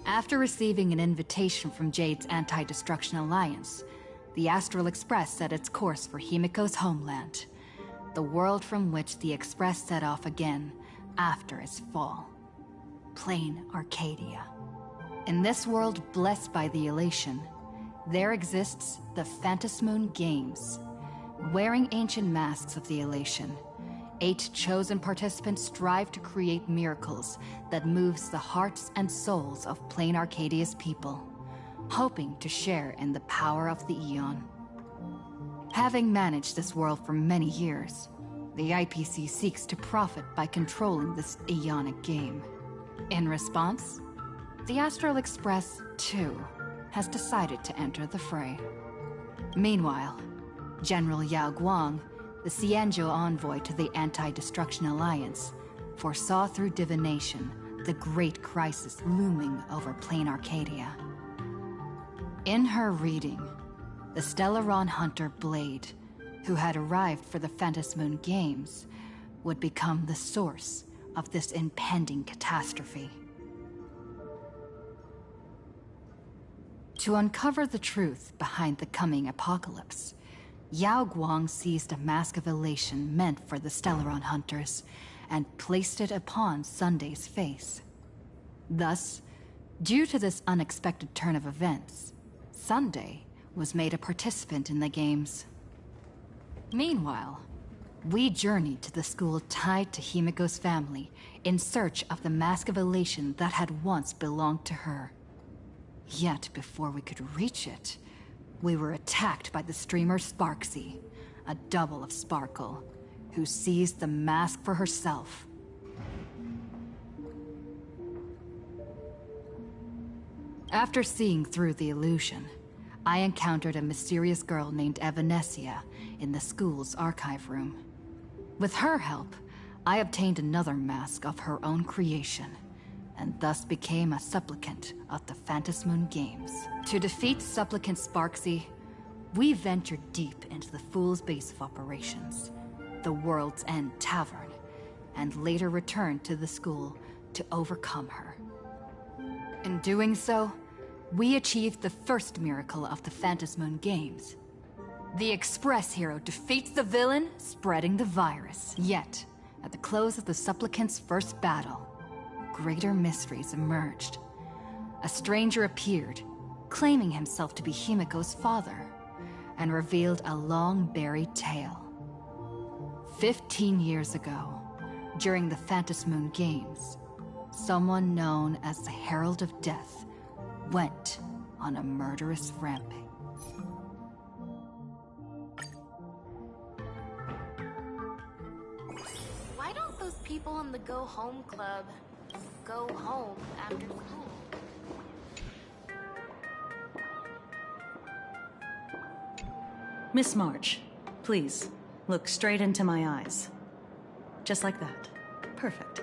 After receiving an invitation from Jade's Anti-Destruction Alliance, the Astral Express set its course for Himiko's homeland, the world from which the Express set off again after its fall. Plain Arcadia. In this world blessed by the elation, there exists the Phantasmoon Games. Wearing ancient masks of the elation, 8 chosen participants strive to create miracles that moves the hearts and souls of Plain Arcadia's people, hoping to share in the power of the Aeon. Having managed this world for many years, the IPC seeks to profit by controlling this Aeonic game. In response, the Astral Express, too, has decided to enter the fray. Meanwhile, General Yao Guang, the Xianzhou envoy to the Anti-Destruction Alliance, foresaw through divination the great crisis looming over Plain Arcadia. In her reading, the Stellaron hunter Blade, who had arrived for the Phantasmoon Games, would become the source of this impending catastrophe. To uncover the truth behind the coming apocalypse, Yao Guang seized a mask of elation meant for the Stellaron hunters and placed it upon Sunday's face. Thus, due to this unexpected turn of events, Sunday was made a participant in the games. Meanwhile, we journeyed to the school tied to Himiko's family in search of the mask of elation that had once belonged to her. Yet before we could reach it, we were attacked by the streamer Sparksy, a double of Sparkle, who seized the mask for herself. After seeing through the illusion, I encountered a mysterious girl named Evanesia in the school's archive room. With her help, I obtained another mask of her own creation, and thus became a supplicant of the Phantasmoon Games. To defeat supplicant Sparksy, we ventured deep into the Fool's base of operations, the World's End Tavern, and later returned to the school to overcome her. In doing so, we achieved the first miracle of the Phantasmoon Games. The Express hero defeats the villain, spreading the virus. Yet, at the close of the supplicant's first battle, greater mysteries emerged. A stranger appeared, claiming himself to be Himiko's father, and revealed a long-buried tale. 15 years ago, during the Phantasmoon Games, someone known as the Herald of Death went on a murderous rampage. Why don't those people in the Go Home Club go home after school? Miss March, please, look straight into my eyes. Just like that. Perfect.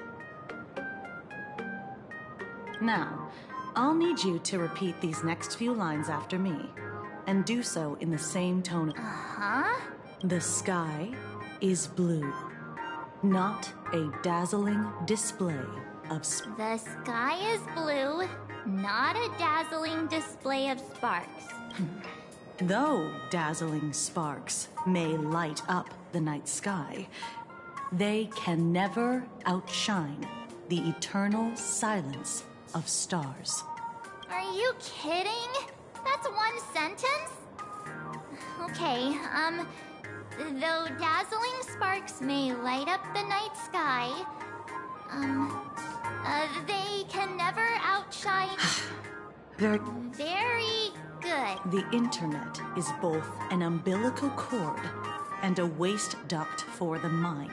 Now, I'll need you to repeat these next few lines after me, and do so in the same tone. Uh-huh. The sky is blue, not a dazzling display of The sky is blue, not a dazzling display of sparks. Though dazzling sparks may light up the night sky, they can never outshine the eternal silence of stars. Are you kidding? That's one sentence? Okay, though dazzling sparks may light up the night sky, they can never outshine... Very good. The internet is both an umbilical cord and a waste duct for the mind,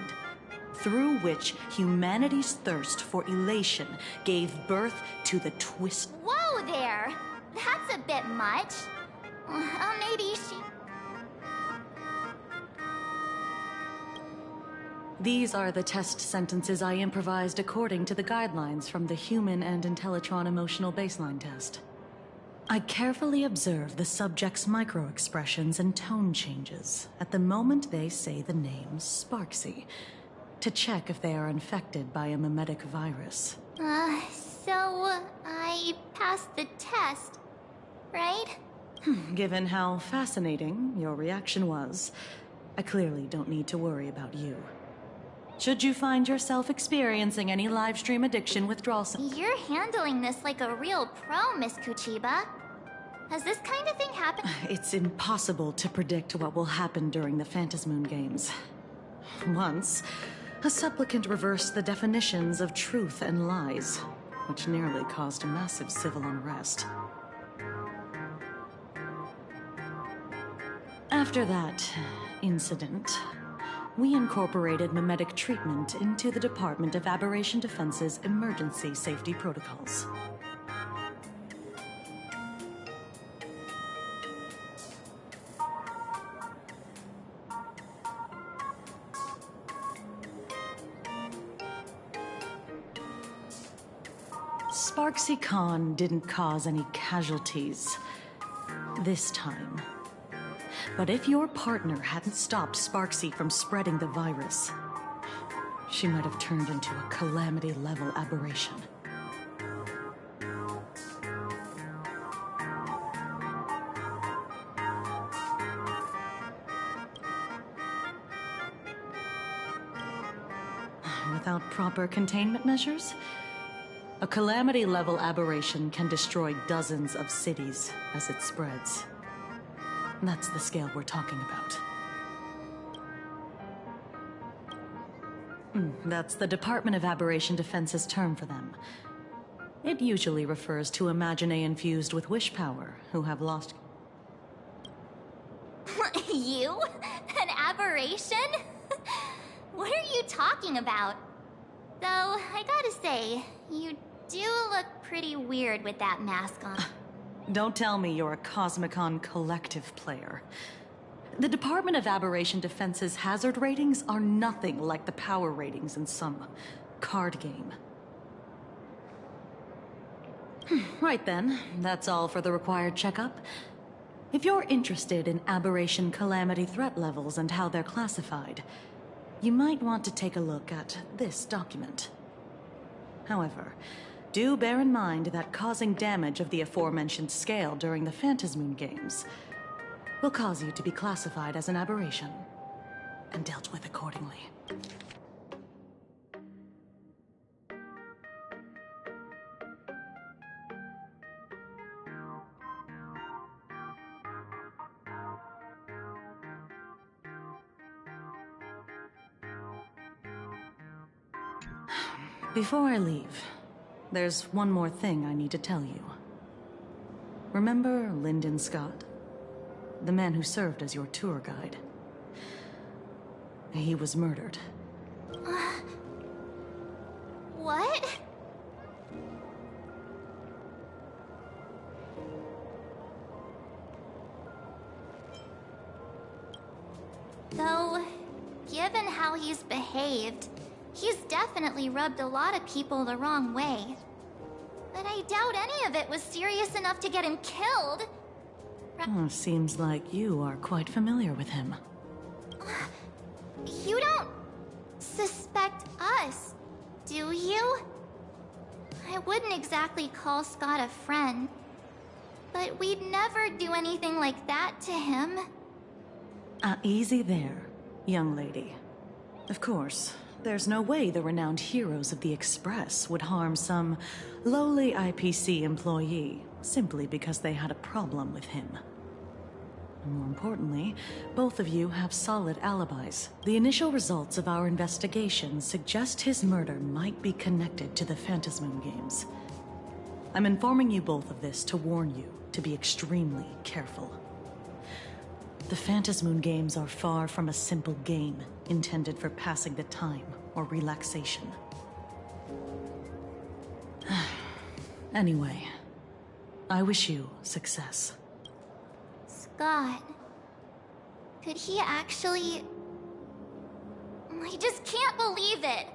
through which humanity's thirst for elation gave birth to the twist. Whoa there! That's a bit much. Maybe she... These are the test sentences I improvised according to the guidelines from the Human and Intellitron Emotional Baseline Test. I carefully observe the subject's micro-expressions and tone changes at the moment they say the name Sparksy. to check if they are infected by a mimetic virus. So I passed the test, right? Given how fascinating your reaction was, I clearly don't need to worry about you. Should you find yourself experiencing any live stream addiction withdrawal You're handling this like a real pro, Miss Kuchiba. Has this kind of thing happened? It's impossible to predict what will happen during the Phantasmoon Games. Once, a supplicant reversed the definitions of truth and lies, which nearly caused massive civil unrest. After that incident, we incorporated mimetic treatment into the Department of Aberration Defense's emergency safety protocols. Sparksy Khan didn't cause any casualties this time. But if your partner hadn't stopped Sparksy from spreading the virus, she might have turned into a calamity-level aberration. Without proper containment measures, a calamity-level aberration can destroy dozens of cities as it spreads. That's the scale we're talking about. That's the Department of Aberration Defense's term for them. It usually refers to Imagine infused with wish power who have lost... You? An aberration? What are you talking about? Though, I gotta say, you do look pretty weird with that mask on. Don't tell me you're a Cosmicon collective player. The Department of Aberration Defense's hazard ratings are nothing like the power ratings in some card game. Right then, that's all for the required checkup. If you're interested in aberration calamity threat levels and how they're classified, you might want to take a look at this document. However, do bear in mind that causing damage of the aforementioned scale during the Phantasmoon Games will cause you to be classified as an aberration and dealt with accordingly. Before I leave, there's one more thing I need to tell you. Remember Lyndon Scott? The man who served as your tour guide. He was murdered. What? Though, given how he's behaved, he's definitely rubbed a lot of people the wrong way. But I doubt any of it was serious enough to get him killed. Seems like you are quite familiar with him. You don't suspect us, do you? I wouldn't exactly call Scott a friend, but we'd never do anything like that to him. Easy there, young lady. Of course, there's no way the renowned heroes of the Express would harm some lowly IPC employee simply because they had a problem with him. More importantly, both of you have solid alibis. The initial results of our investigation suggest his murder might be connected to the Phantasmoon Games. I'm informing you both of this to warn you to be extremely careful. The Phantasmoon Games are far from a simple game intended for passing the time or relaxation. Anyway, I wish you success. Scott, could he actually... I just can't believe it.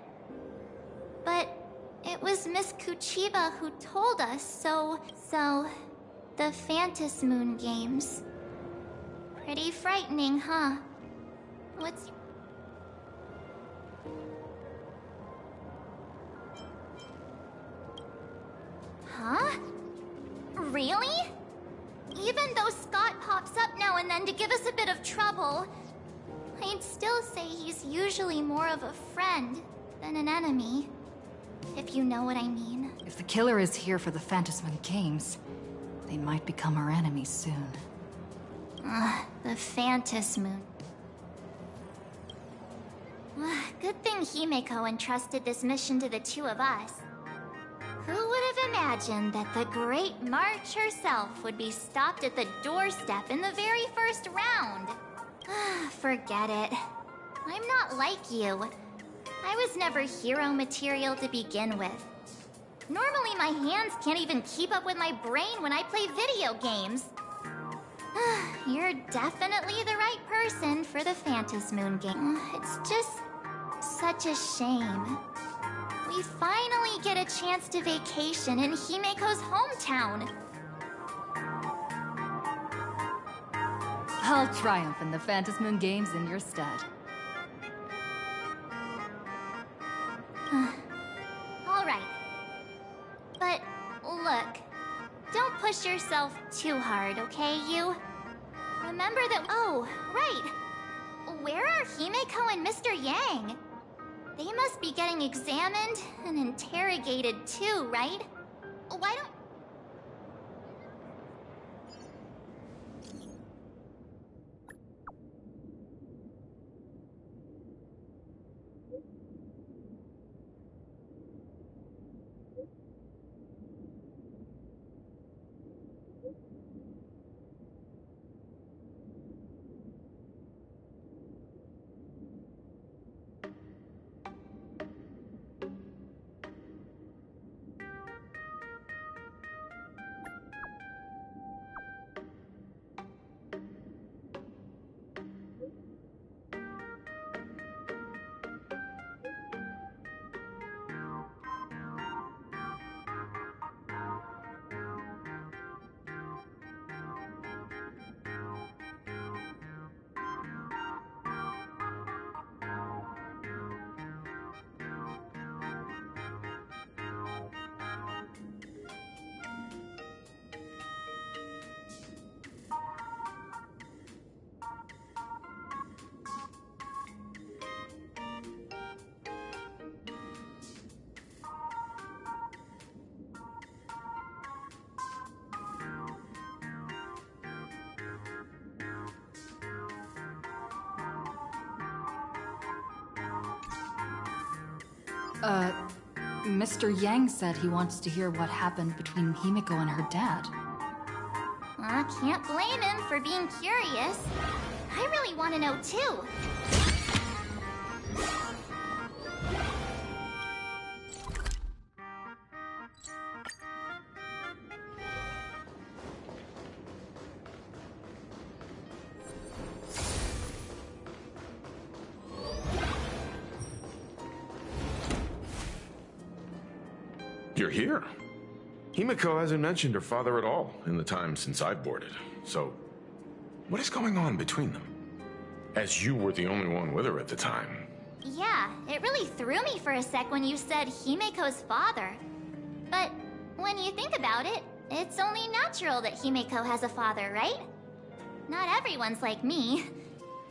But it was Miss Kuchiba who told us, so the Phantasmoon Games. Pretty frightening, huh? Huh? Really? Even though Scott pops up now and then to give us a bit of trouble, I'd still say he's usually more of a friend than an enemy. If you know what I mean. If the killer is here for the Phantasm Games, they might become our enemies soon. The Phantasmoon. Good thing Himeko entrusted this mission to the two of us. Who would have imagined that the Great March herself would be stopped at the doorstep in the very first round? Forget it. I'm not like you. I was never hero material to begin with. Normally my hands can't even keep up with my brain when I play video games. You're definitely the right person for the Phantasmoon game. It's just such a shame. We finally get a chance to vacation in Himeko's hometown. I'll triumph in the Phantasmoon Games in your stead. All right. But look, don't push yourself too hard, okay, you? Remember that— Oh, right. Where are Himeko and Mr. Yang? They must be getting examined and interrogated too, right? Why don't— Mr. Yang said he wants to hear what happened between Himeko and her dad. Can't blame him for being curious. I really want to know too. You're here. Himeko hasn't mentioned her father at all in the time since I've boarded. So, what is going on between them? As you were the only one with her at the time. Yeah, it really threw me for a sec when you said Himeko's father. But when you think about it, it's only natural that Himeko has a father, right? Not everyone's like me,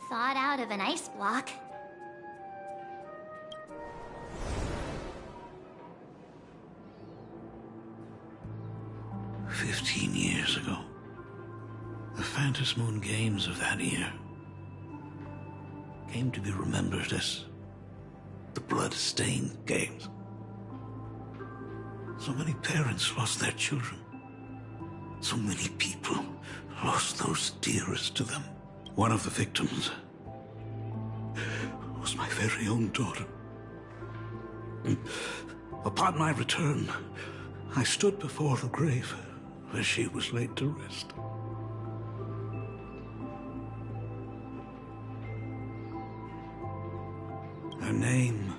thawed out of an ice block. "15 years ago, the Phantasmoon Games of that year came to be remembered as the Blood-Stained Games. So many parents lost their children. So many people lost those dearest to them. One of the victims was my very own daughter. Upon my return, I stood before the grave where she was laid to rest. Her name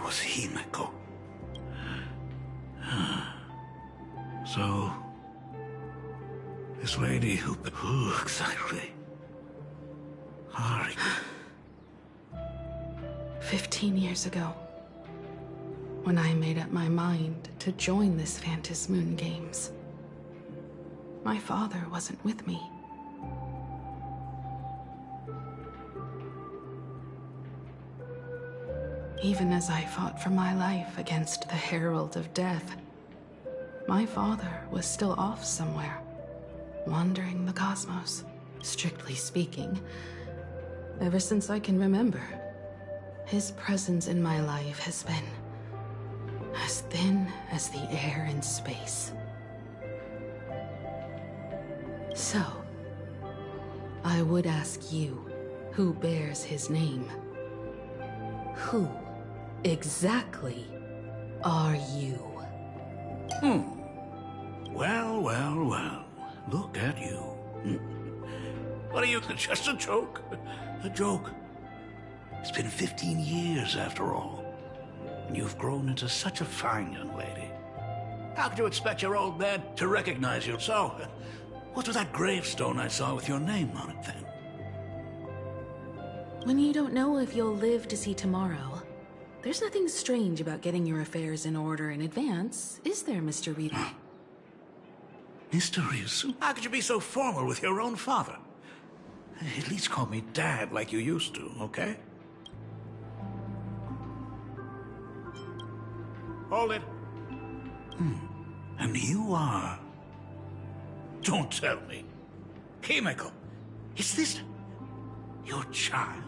was Himeko. So, this lady who exactly are you? 15 years ago. when I made up my mind to join this Phantasmoon Games. My father wasn't with me. Even as I fought for my life against the Herald of Death, my father was still off somewhere, wandering the cosmos. Strictly speaking, ever since I can remember, his presence in my life has been as thin as the air in space. So, I would ask you, who bears his name? Who exactly are you? Well, well, well. Look at you. What are you, just a joke? A joke. It's been 15 years, after all. And you've grown into such a fine young lady. How could you expect your old man to recognize you? So, what was that gravestone I saw with your name on it, then? When you don't know if you'll live to see tomorrow, there's nothing strange about getting your affairs in order in advance, is there, Mr. Reader? Mr. Ryusu, how could you be so formal with your own father? At least call me Dad like you used to, okay? Hold it. And you are... Don't tell me. Himeko, is this your child?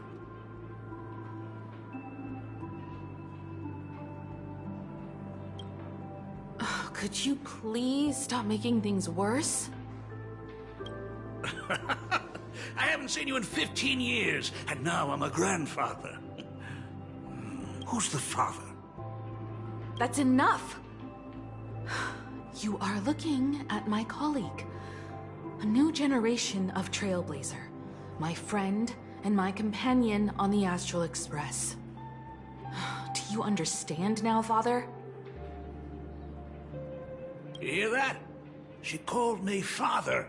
Oh, could you please stop making things worse? I haven't seen you in 15 years, and now I'm a grandfather. Who's the father? That's enough! You are looking at my colleague. A new generation of Trailblazer. My friend and my companion on the Astral Express. Do you understand now, Father? You hear that? She called me father.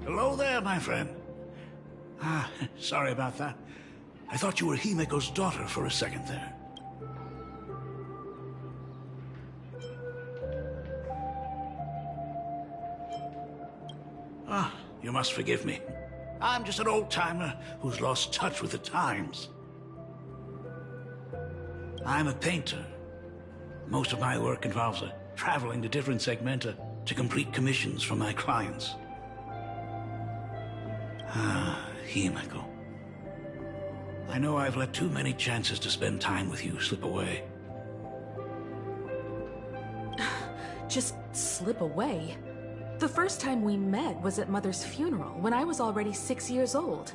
Hello there, my friend. Sorry about that. I thought you were Himeko's daughter for a second there. You must forgive me. I'm just an old-timer who's lost touch with the times. I'm a painter. Most of my work involves traveling to different segmenta to complete commissions for my clients. Himeko. I know I've let too many chances to spend time with you slip away. Just slip away? The first time we met was at Mother's funeral, when I was already 6 years old.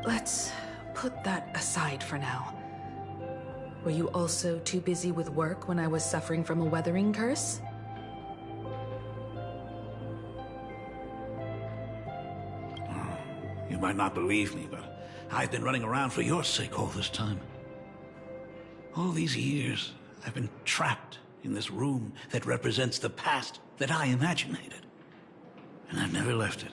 Let's put that aside for now. Were you also too busy with work when I was suffering from a weathering curse? You might not believe me, but I've been running around for your sake all this time. All these years, I've been trapped in this room that represents the past that I imaginated. And I've never left it.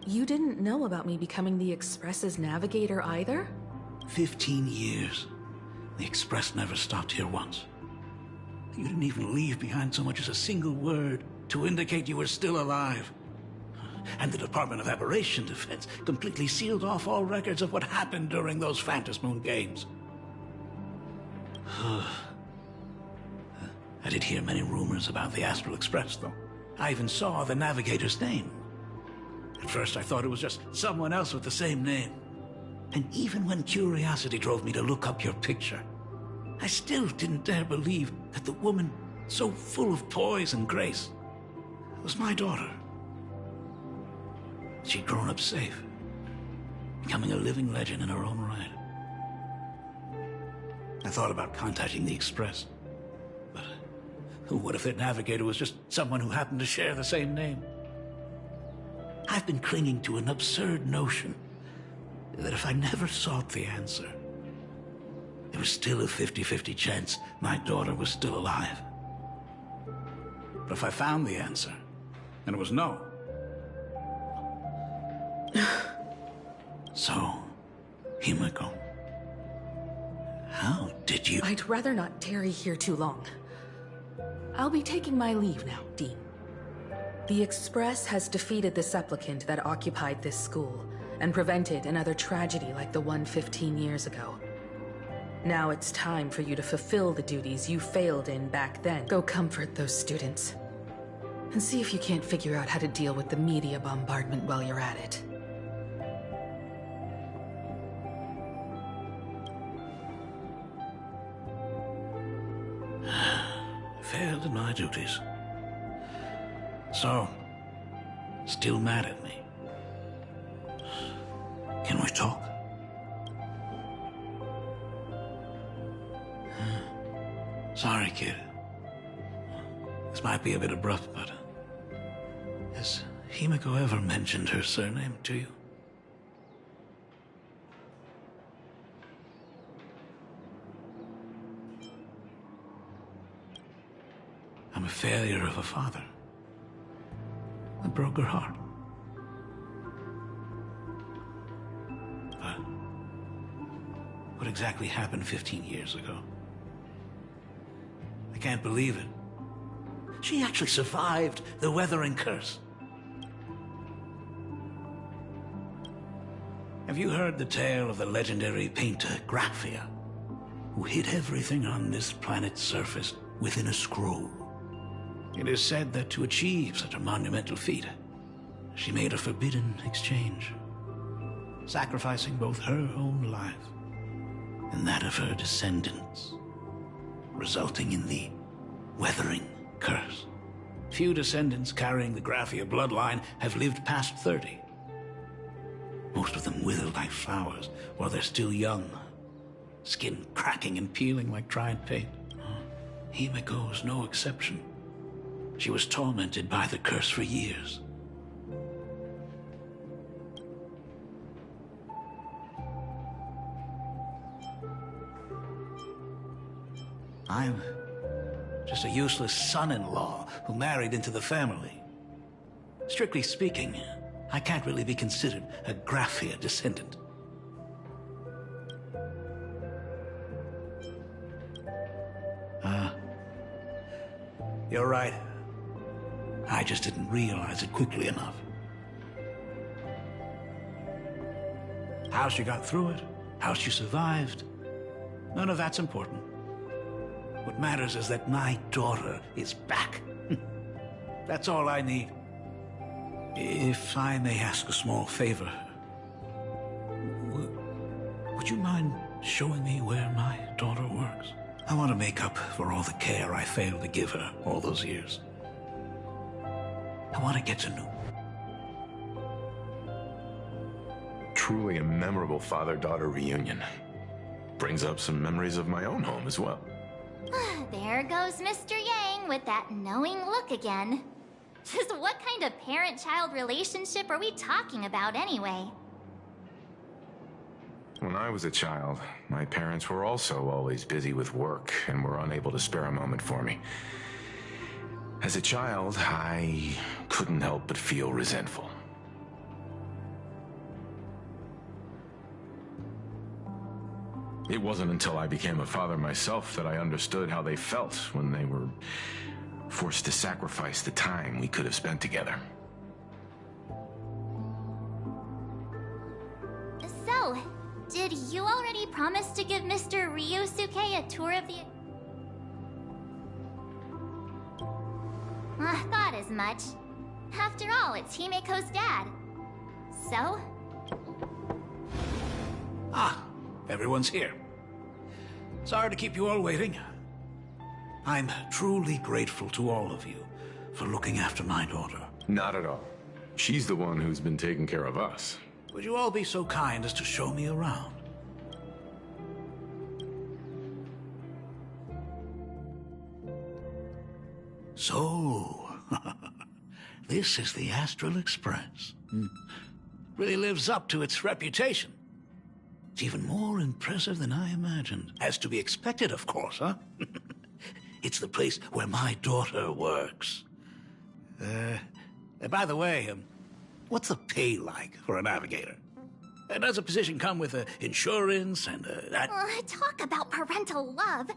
You didn't know about me becoming the Express's navigator either? 15 years. The Express never stopped here once. You didn't even leave behind so much as a single word to indicate you were still alive. And the Department of Aberration Defense completely sealed off all records of what happened during those Phantasmoon Games. I did hear many rumors about the Astral Express, though. I even saw the navigator's name. At first I thought it was just someone else with the same name. And even when curiosity drove me to look up your picture, I still didn't dare believe that the woman so full of poise and grace was my daughter. She'd grown up safe, becoming a living legend in her own right. I thought about contacting the Express, but what if their navigator was just someone who happened to share the same name? I've been clinging to an absurd notion that if I never sought the answer, there was still a 50-50 chance my daughter was still alive. But if I found the answer, and it was no. So, Himiko, how did you... I'd rather not tarry here too long. I'll be taking my leave now, Dean. The Express has defeated the supplicant that occupied this school and prevented another tragedy like the one 15 years ago. Now it's time for you to fulfill the duties you failed in back then. Go comfort those students. And see if you can't figure out how to deal with the media bombardment while you're at it. Failed in my duties. So, still mad at me. Can we talk? Sorry, kid. This might be a bit abrupt, but... has Himiko ever mentioned her surname to you? I'm a failure of a father. I broke her heart. But what exactly happened 15 years ago? I can't believe it. She actually survived the weathering curse. Have you heard the tale of the legendary painter Graphia, who hid everything on this planet's surface within a scroll? It is said that to achieve such a monumental feat, she made a forbidden exchange, sacrificing both her own life and that of her descendants, resulting in the weathering curse. Few descendants carrying the Graphia bloodline have lived past 30. Most of them wither like flowers while they're still young, skin cracking and peeling like dried paint. Himiko is no exception. She was tormented by the curse for years. I'm just a useless son-in-law who married into the family. Strictly speaking, I can't really be considered a Graphia descendant. You're right. I just didn't realize it quickly enough. How she got through it, how she survived, none of that's important. What matters is that my daughter is back. That's all I need. If I may ask a small favor, would you mind showing me where my daughter works? I want to make up for all the care I failed to give her all those years. I want to get to know. Truly a memorable father-daughter reunion. Brings up some memories of my own home as well. There goes Mr. Yang with that knowing look again. Just what kind of parent-child relationship are we talking about anyway? When I was a child, my parents were also always busy with work and were unable to spare a moment for me. As a child, I couldn't help but feel resentful. It wasn't until I became a father myself that I understood how they felt when they were forced to sacrifice the time we could have spent together. So, did you already promise to give Mr. Ryusuke a tour of the... I thought as much. After all, it's Himiko's dad. So? Ah, everyone's here. Sorry to keep you all waiting. I'm truly grateful to all of you for looking after my daughter. Not at all. She's the one who's been taking care of us. Would you all be so kind as to show me around? So, this is the Astral Express. Really lives up to its reputation. It's even more impressive than I imagined. As to be expected, of course, huh? It's the place where my daughter works. By the way, what's the pay like for a navigator? Does a position come with insurance and that? Talk about parental love.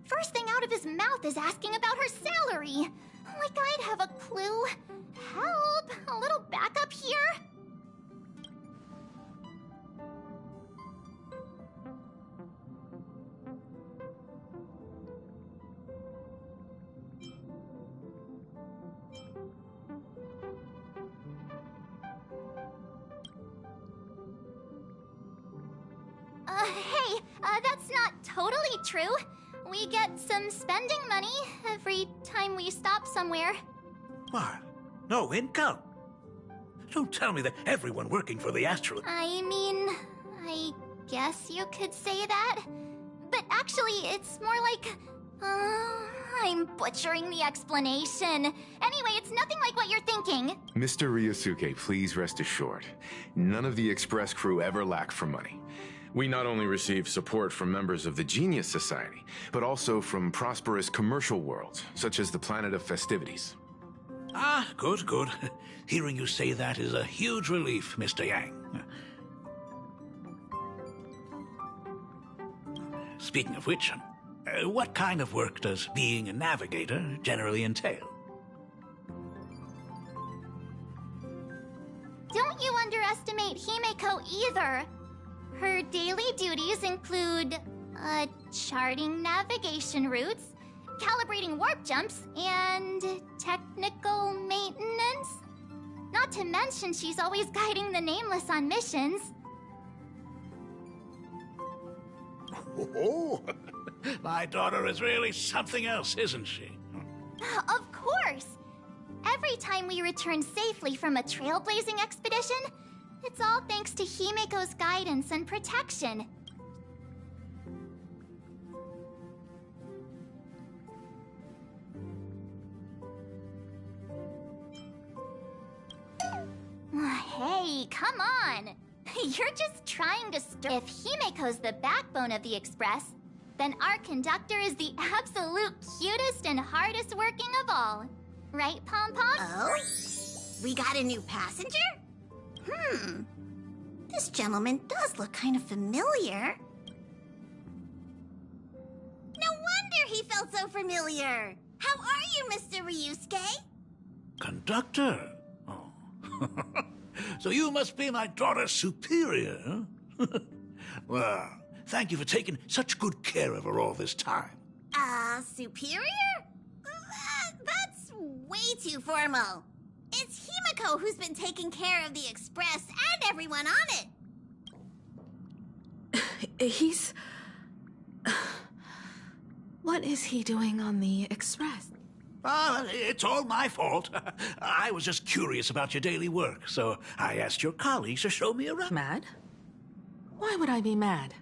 First thing out of his mouth is asking about her salary. Like I'd have a clue. Help! A little backup here? Hey, that's not totally true. We get some spending money every time we stop somewhere. What? No income? Don't tell me that everyone working for the Astral... I mean, I guess you could say that. But actually, it's more like... I'm butchering the explanation. Anyway, it's nothing like what you're thinking. Mr. Ryusuke, please rest assured. None of the Express crew ever lack for money. We not only receive support from members of the Genius Society, but also from prosperous commercial worlds, such as the Planet of Festivities. Ah, good, good. Hearing you say that is a huge relief, Mr. Yang. Speaking of which, what kind of work does being a navigator generally entail? Don't you underestimate Himeko either. Her daily duties include, charting navigation routes, calibrating warp jumps, and technical maintenance. Not to mention she's always guiding the Nameless on missions. Oh, my daughter is really something else, isn't she? Of course! Every time we return safely from a trailblazing expedition, it's all thanks to Himeko's guidance and protection. Hey, come on! You're just trying to If Himeko's the backbone of the Express, then our conductor is the absolute cutest and hardest working of all. Right, Pom Pom? Oh? We got a new passenger? This gentleman does look kind of familiar. No wonder he felt so familiar. How are you, Mr. Ryusuke? Conductor? Oh. So you must be my daughter's superior, huh? Well, thank you for taking such good care of her all this time. Superior? That's way too formal. It's Himeko who's been taking care of the Express and everyone on it. He's... What is he doing on the Express? It's all my fault. I was just curious about your daily work, so I asked your colleagues to show me around. Mad? Why would I be mad?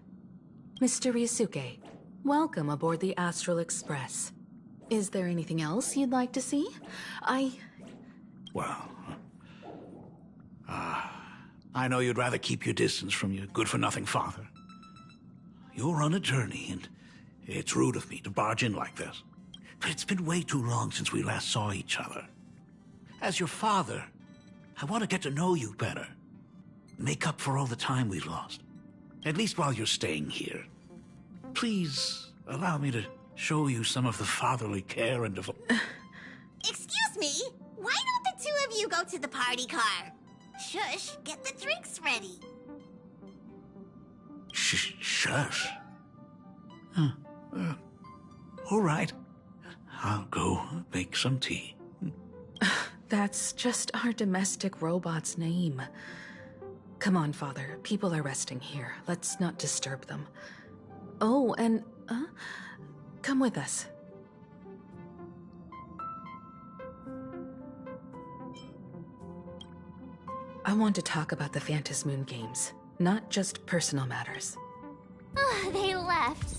Mr. Ryusuke, welcome aboard the Astral Express. Is there anything else you'd like to see? Well, I know you'd rather keep your distance from your good-for-nothing father. You're on a journey, and it's rude of me to barge in like this. But it's been way too long since we last saw each other. As your father, I want to get to know you better. Make up for all the time we've lost. At least while you're staying here. Please allow me to show you some of the fatherly care and devotion. Excuse me? Why don't the two of you go to the party car? Shush, get the drinks ready. Shush. All right. I'll go make some tea. That's just our domestic robot's name. Come on, Father. People are resting here. Let's not disturb them. Oh, and, come with us. I want to talk about the Phantom Moon games, not just personal matters. They left.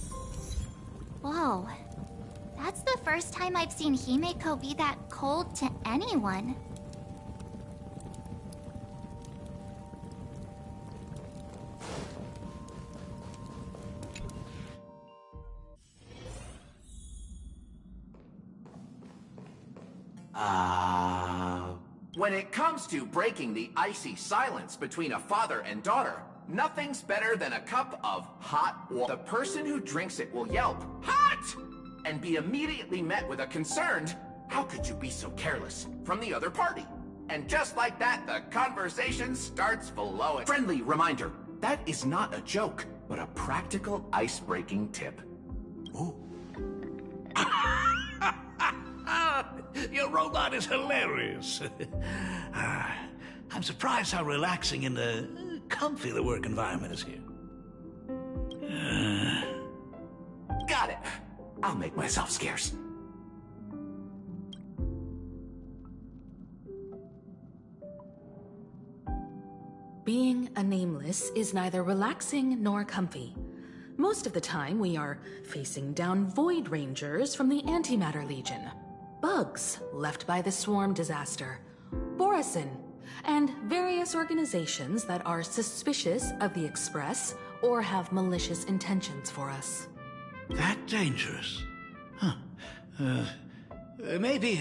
Whoa. That's the first time I've seen Himeko be that cold to anyone. When it comes to breaking the icy silence between a father and daughter, nothing's better than a cup of hot water. The person who drinks it will yelp, "Hot!" and be immediately met with a concerned, "How could you be so careless?" from the other party. And just like that, the conversation starts flowing. Friendly reminder, that is not a joke, but a practical ice-breaking tip. Ooh. Your robot is hilarious. I'm surprised how relaxing and comfy the work environment is here. Got it. I'll make myself scarce. Being a nameless is neither relaxing nor comfy. Most of the time, we are facing down Void Rangers from the Antimatter Legion, bugs left by the Swarm disaster, Borisin, and various organizations that are suspicious of the Express or have malicious intentions for us. That dangerous? Huh. Maybe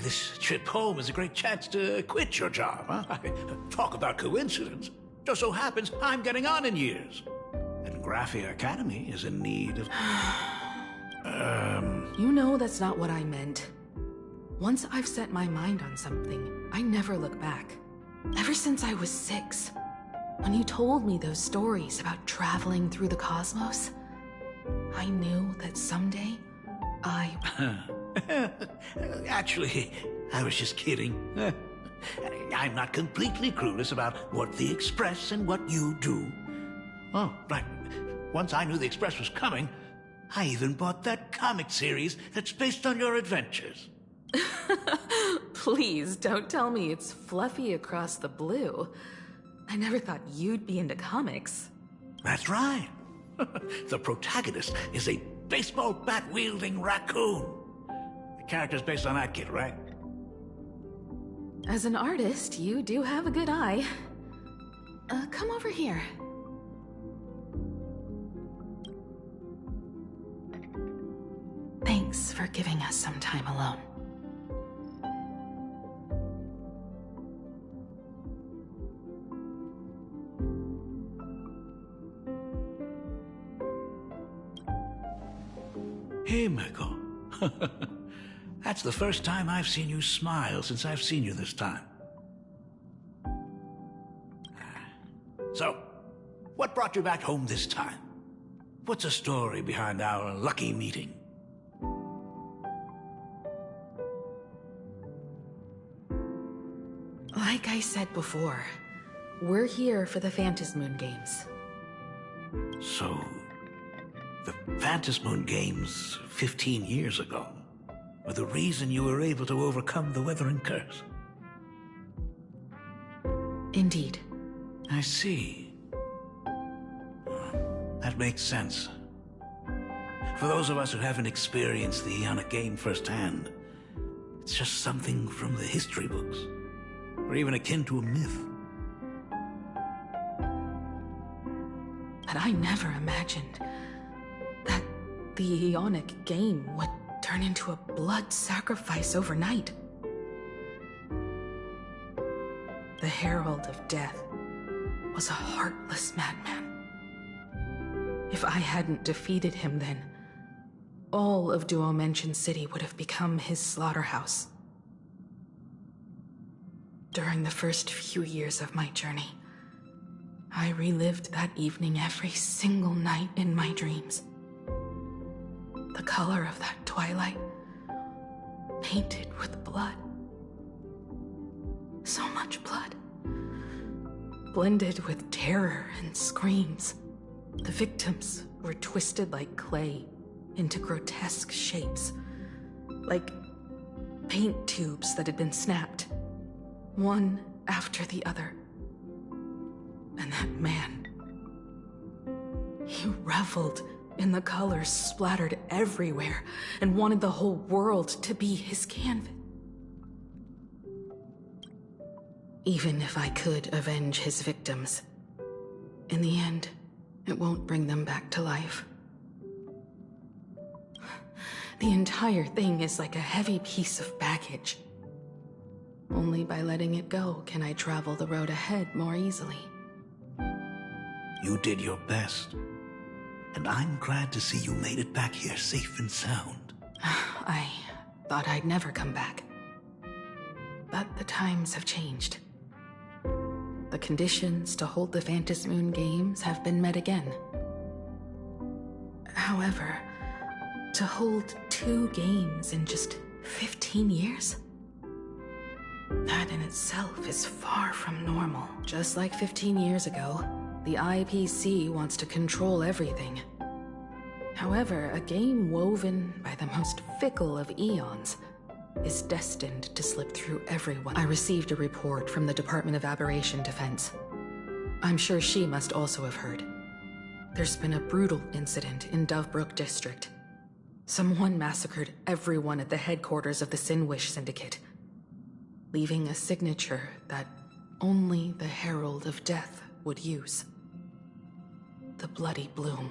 this trip home is a great chance to quit your job, huh? Talk about coincidence. Just so happens I'm getting on in years. And Graphia Academy is in need of... You know that's not what I meant. Once I've set my mind on something, I never look back. Ever since I was 6, when you told me those stories about traveling through the cosmos, I knew that someday Actually, I was just kidding. I'm not completely clueless about what the Express and what you do. Oh, right. Once I knew the Express was coming, I even bought that comic series that's based on your adventures. Please don't tell me it's fluffy across the blue. I never thought you'd be into comics. That's right. The protagonist is a baseball bat-wielding raccoon. The character's based on that kid, right? As an artist, you do have a good eye. Come over here. Thanks for giving us some time alone. Himiko. That's the first time I've seen you smile since I've seen you this time. So, what brought you back home this time? What's the story behind our lucky meeting? Like I said before, we're here for the Phantasmoon Games. So, the Phantasmoon Games 15 years ago were the reason you were able to overcome the Weathering Curse? Indeed. I see. That makes sense. For those of us who haven't experienced the Ionic game firsthand, it's just something from the history books, or even akin to a myth. But I never imagined that the Ionic game would turn into a blood sacrifice overnight. The Herald of Death was a heartless madman. If I hadn't defeated him then, all of Duomension City would have become his slaughterhouse. During the first few years of my journey, I relived that evening every single night in my dreams. The color of that twilight, painted with blood. So much blood. Blended with terror and screams. The victims were twisted like clay into grotesque shapes. Like paint tubes that had been snapped, one after the other. And that man, he reveled in the colors splattered everywhere and wanted the whole world to be his canvas. Even if I could avenge his victims, in the end, it won't bring them back to life. The entire thing is like a heavy piece of baggage. Only by letting it go can I travel the road ahead more easily. You did your best. And I'm glad to see you made it back here safe and sound. I thought I'd never come back. But the times have changed. The conditions to hold the Phantom Moon Games have been met again. However, to hold 2 games in just 15 years? That in itself is far from normal. Just like 15 years ago, the IPC wants to control everything. However, a game woven by the most fickle of eons is destined to slip through everyone. I received a report from the Department of Aberration Defense. I'm sure she must also have heard. There's been a brutal incident in Dovebrook District. Someone massacred everyone at the headquarters of the Sinwish Syndicate, leaving a signature that only the Herald of Death would use. The Bloody Bloom.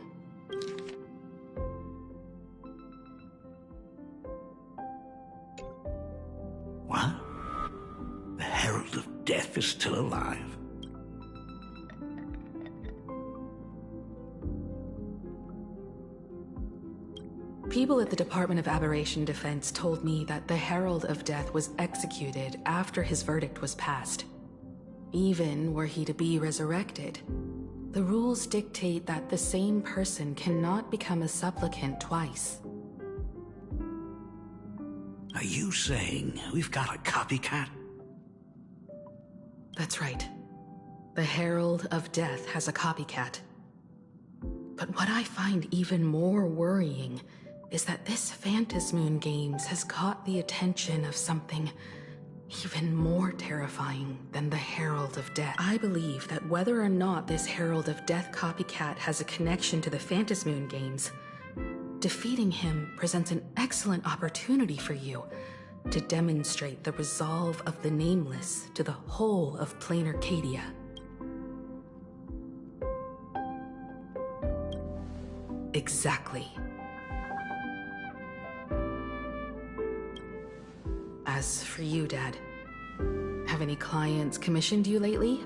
What? The Herald of Death is still alive? People at the Department of Aberration Defense told me that the Herald of Death was executed after his verdict was passed. Even were he to be resurrected, the rules dictate that the same person cannot become a supplicant twice. Are you saying we've got a copycat? That's right. The Herald of Death has a copycat. But what I find even more worrying is that this Phantasmoon Games has caught the attention of something even more terrifying than the Herald of Death. I believe that whether or not this Herald of Death copycat has a connection to the Phantasmoon Games, defeating him presents an excellent opportunity for you to demonstrate the resolve of the Nameless to the whole of Plain Arcadia. Exactly. As for you, Dad, have any clients commissioned you lately?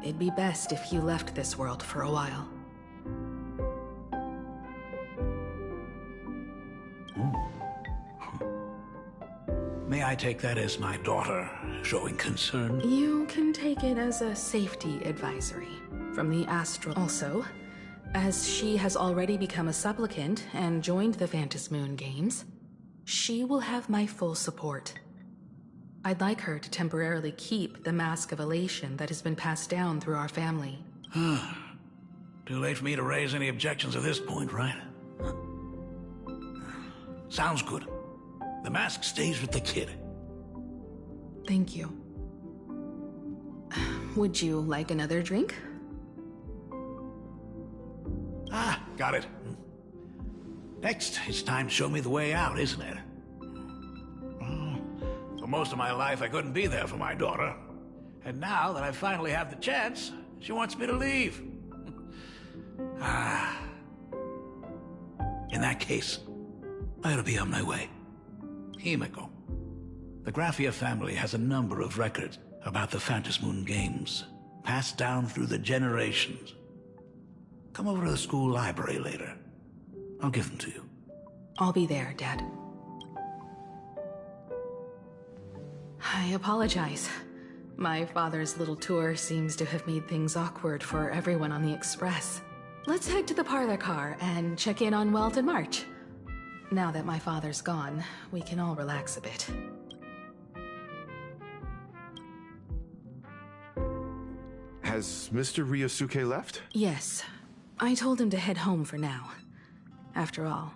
It'd be best if you left this world for a while. May I take that as my daughter showing concern? You can take it as a safety advisory from the Astral. Also, as she has already become a supplicant and joined the Phantasmoon Games, she will have my full support. I'd like her to temporarily keep the Mask of Elation that has been passed down through our family. Too late for me to raise any objections at this point, right? Sounds good. The mask stays with the kid. Thank you. Would you like another drink? Got it. Next, it's time to show me the way out, isn't it? For most of my life, I couldn't be there for my daughter. And now that I finally have the chance, she wants me to leave. In that case, I ought to be on my way. Himiko. The Graphia family has a number of records about the Phantasmoon Games, passed down through the generations. Come over to the school library later. I'll give them to you. I'll be there, Dad. I apologize. My father's little tour seems to have made things awkward for everyone on the Express. Let's head to the parlor car and check in on Welton March. Now that my father's gone, we can all relax a bit. Has Mr. Ryosuke left? Yes. I told him to head home for now. After all,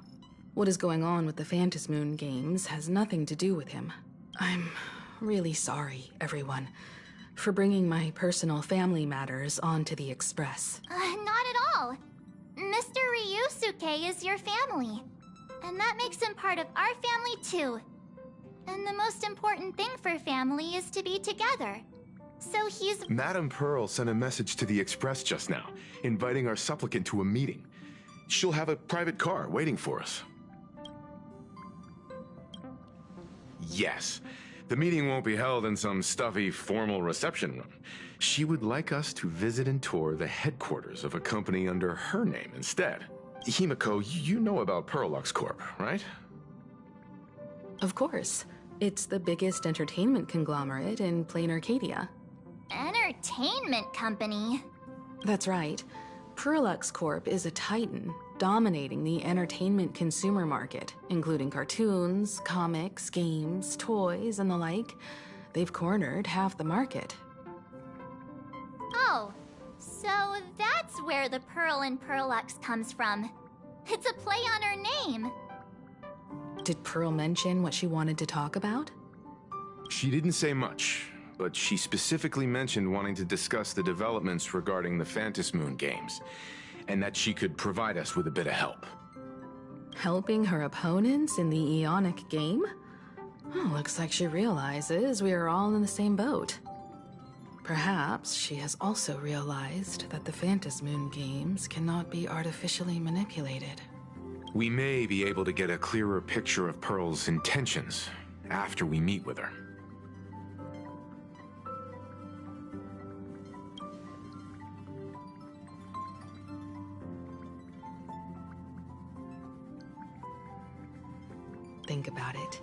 what is going on with the Phantasmoon Games has nothing to do with him. I'm really sorry, everyone, for bringing my personal family matters onto the Express. Not at all. Mr. Ryusuke is your family. And that makes him part of our family too. And the most important thing for family is to be together. So he's... Madame Pearl sent a message to the Express just now, inviting our supplicant to a meeting. She'll have a private car waiting for us. Yes. The meeting won't be held in some stuffy, formal reception room. She would like us to visit and tour the headquarters of a company under her name instead. Himiko, you know about Perlux Corp, right? Of course. It's the biggest entertainment conglomerate in plain Arcadia. Entertainment company? That's right. Perlux Corp is a titan, dominating the entertainment consumer market, including cartoons, comics, games, toys, and the like. They've cornered half the market. Oh, so that's where the Pearl in Perlux comes from. It's a play on her name. Did Pearl mention what she wanted to talk about? She didn't say much, but she specifically mentioned wanting to discuss the developments regarding the Phantom Moon games, and that she could provide us with a bit of help. Helping her opponents in the Eonic game? Oh, looks like she realizes we are all in the same boat. Perhaps she has also realized that the Phantom Moon games cannot be artificially manipulated. We may be able to get a clearer picture of Pearl's intentions after we meet with her. Think about it.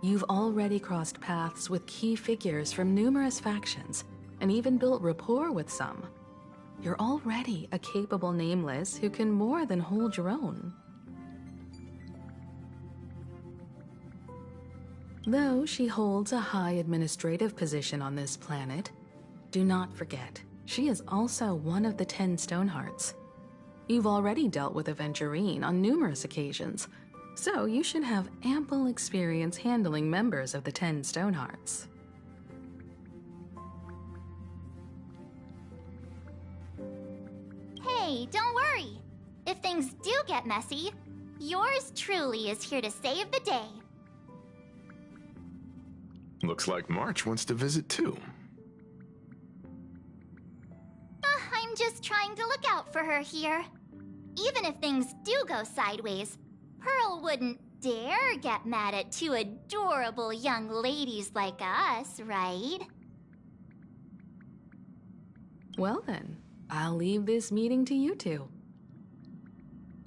You've already crossed paths with key figures from numerous factions, and even built rapport with some. You're already a capable nameless who can more than hold your own. Though she holds a high administrative position on this planet, do not forget, she is also one of the 10 Stonehearts. You've already dealt with Aventurine on numerous occasions, so you should have ample experience handling members of the 10 Stonehearts. Hey, don't worry. If things do get messy, yours truly is here to save the day. Looks like March wants to visit too. I'm just trying to look out for her here. Even if things do go sideways, Pearl wouldn't dare get mad at two adorable young ladies like us, right? Well then, I'll leave this meeting to you two.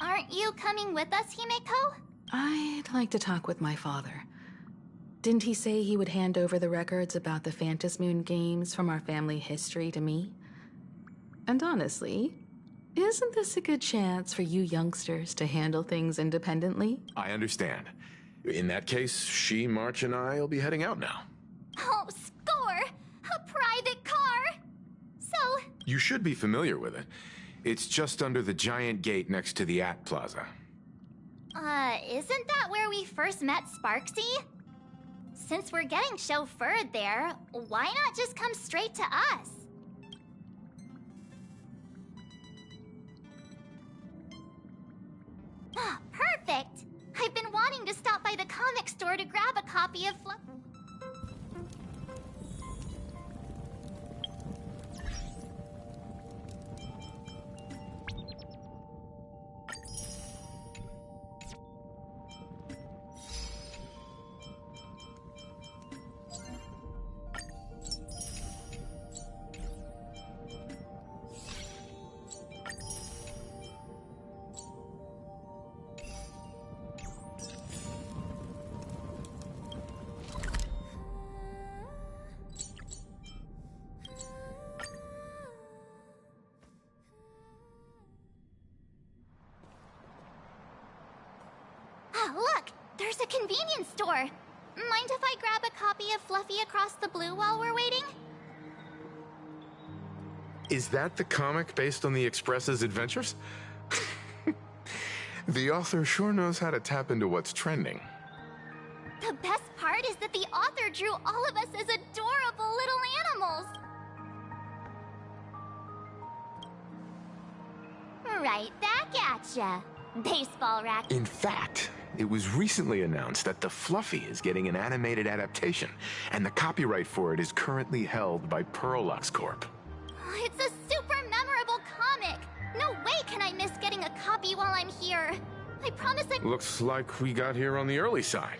Aren't you coming with us, Himeko? I'd like to talk with my father. Didn't he say he would hand over the records about the Phantom Moon games from our family history to me? And honestly, isn't this a good chance for you youngsters to handle things independently? I understand. In that case, she, March, and I will be heading out now. Oh, score! A private car! So... You should be familiar with it. It's just under the giant gate next to the At Plaza. Isn't that where we first met Sparksy? Since we're getting chauffeured there, why not just come straight to us? Ah, perfect! I've been wanting to stop by the comic store to grab a copy of Look! There's a convenience store! Mind if I grab a copy of Fluffy Across the Blue while we're waiting? Is that the comic based on the Express's adventures? The author sure knows how to tap into what's trending. The best part is that the author drew all of us as adorable little animals! Right back at ya, baseball racket. In fact, it was recently announced that the Fluffy is getting an animated adaptation, and the copyright for it is currently held by Perlux Corp. It's a super memorable comic! No way can I miss getting a copy while I'm here! I promise I— Looks like we got here on the early side.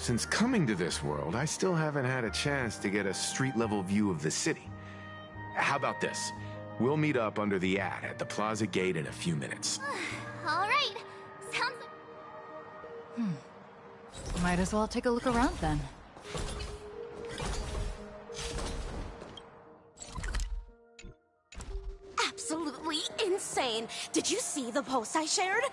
since coming to this world, I still haven't had a chance to get a street-level view of the city. How about this? We'll meet up under the ad at the plaza gate in a few minutes. All right. Sounds like... Might as well take a look around then. Absolutely insane. Did you see the post I shared?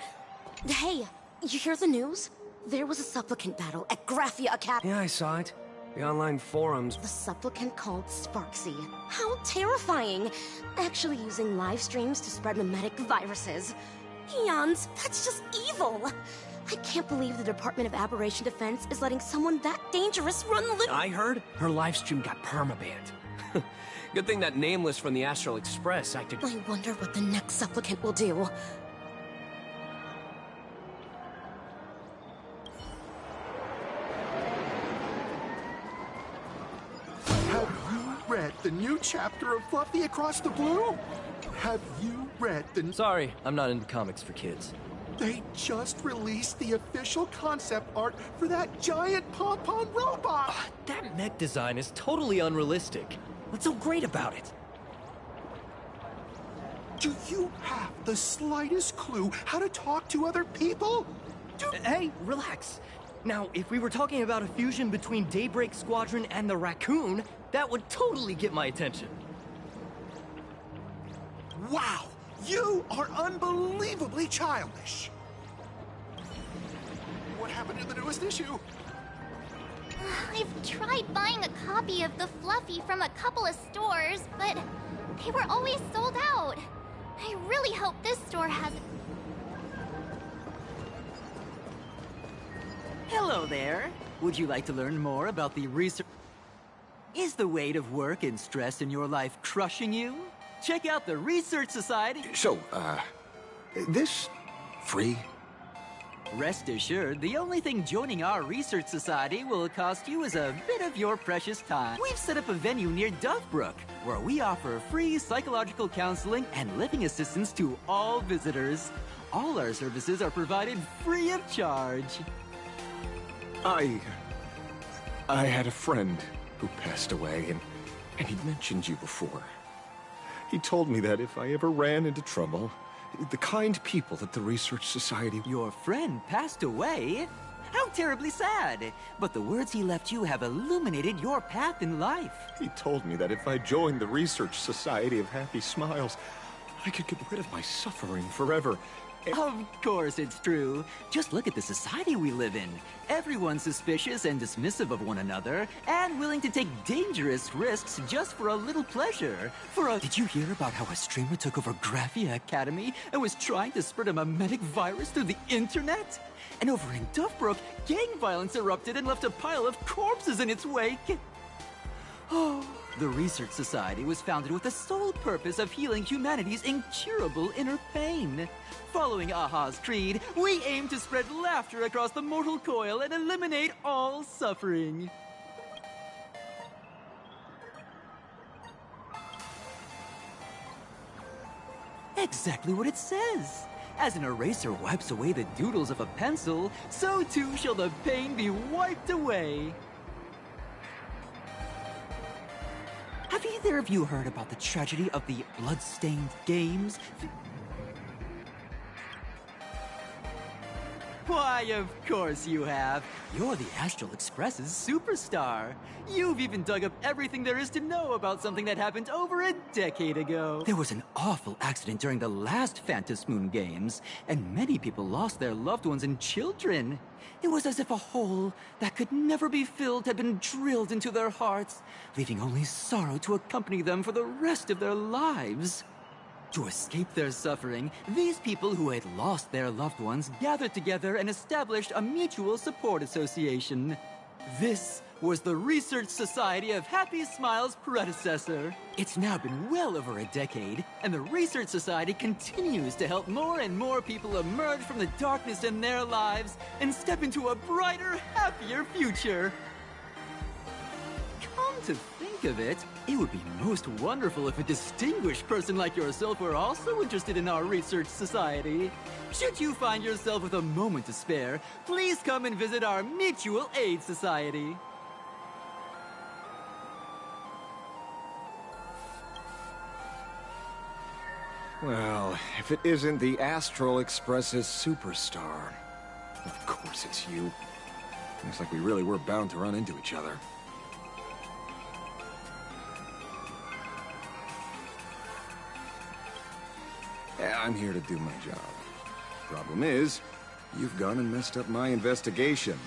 Hey, you hear the news? There was a supplicant battle at Graphia Academy. Yeah, I saw it. The online forums. The supplicant called Sparksy. How terrifying! Actually using live streams to spread mimetic viruses. Eons, that's just evil! I can't believe the Department of Aberration Defense is letting someone that dangerous run I heard her livestream got permabanned. Good thing that Nameless from the Astral Express acted... I wonder what the next supplicant will do. Have you read the new chapter of Fluffy Across the Blue? Have you read the... Sorry, I'm not into comics for kids. They just released the official concept art for that giant pom-pom robot! That mech design is totally unrealistic. What's so great about it? Do you have the slightest clue how to talk to other people? Hey, relax. Now, if we were talking about a fusion between Daybreak Squadron and the Raccoon, that would totally get my attention. Wow! You are unbelievably childish! What happened in the newest issue? I've tried buying a copy of the Fluffy from a couple of stores, but they were always sold out. I really hope this store has... Hello there. Would you like to learn more about the research? Is the weight of work and stress in your life crushing you? Check out the Research Society. So, this free? Rest assured, the only thing joining our Research Society will cost you is a bit of your precious time. We've set up a venue near Duffbrook, where we offer free psychological counseling and living assistance to all visitors. All our services are provided free of charge. I had a friend who passed away, and he'd mentioned you before. He told me that if I ever ran into trouble, the kind people at the Research Society... Your friend passed away? How terribly sad. But the words he left you have illuminated your path in life. He told me that if I joined the Research Society of Happy Smiles, I could get rid of my suffering forever. Of course it's true. Just look at the society we live in. Everyone's suspicious and dismissive of one another, and willing to take dangerous risks just for a little pleasure. Did you hear about how a streamer took over Graphia Academy and was trying to spread a mimetic virus through the internet? And over in Duffbrook, gang violence erupted and left a pile of corpses in its wake. Oh, the Research Society was founded with the sole purpose of healing humanity's incurable inner pain. Following Aha's creed, we aim to spread laughter across the mortal coil and eliminate all suffering. Exactly what it says. As an eraser wipes away the doodles of a pencil, so too shall the pain be wiped away. Have either of you heard about the tragedy of the blood-stained games? Why, of course you have. You're the Astral Express's superstar. You've even dug up everything there is to know about something that happened over a decade ago. There was an awful accident during the last Phantom Moon games, and many people lost their loved ones and children. It was as if a hole that could never be filled had been drilled into their hearts, leaving only sorrow to accompany them for the rest of their lives. To escape their suffering, these people who had lost their loved ones gathered together and established a mutual support association. This was the Research Society of Happy Smiles' predecessor. It's now been well over a decade, and the Research Society continues to help more and more people emerge from the darkness in their lives and step into a brighter, happier future. Come to think think of it, it would be most wonderful if a distinguished person like yourself were also interested in our research society. Should you find yourself with a moment to spare, please come and visit our mutual aid society. Well, if it isn't the Astral Express's superstar. Of course it's you. Looks like we really were bound to run into each other. Yeah, I'm here to do my job. Problem is, you've gone and messed up my investigation.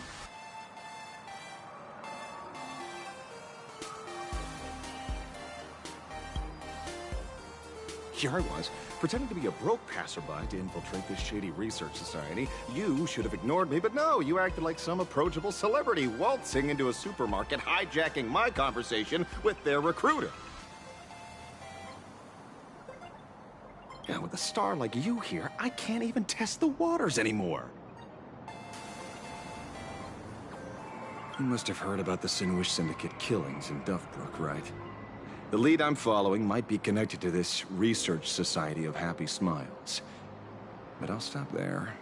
Here I was, pretending to be a broke passerby to infiltrate this shady research society. You should have ignored me, but no, you acted like some approachable celebrity waltzing into a supermarket, hijacking my conversation with their recruiter. Now, with a star like you here, I can't even test the waters anymore. You must have heard about the Sinuish Syndicate killings in Duffbrook, right? The lead I'm following might be connected to this research society of happy smiles. But I'll stop there.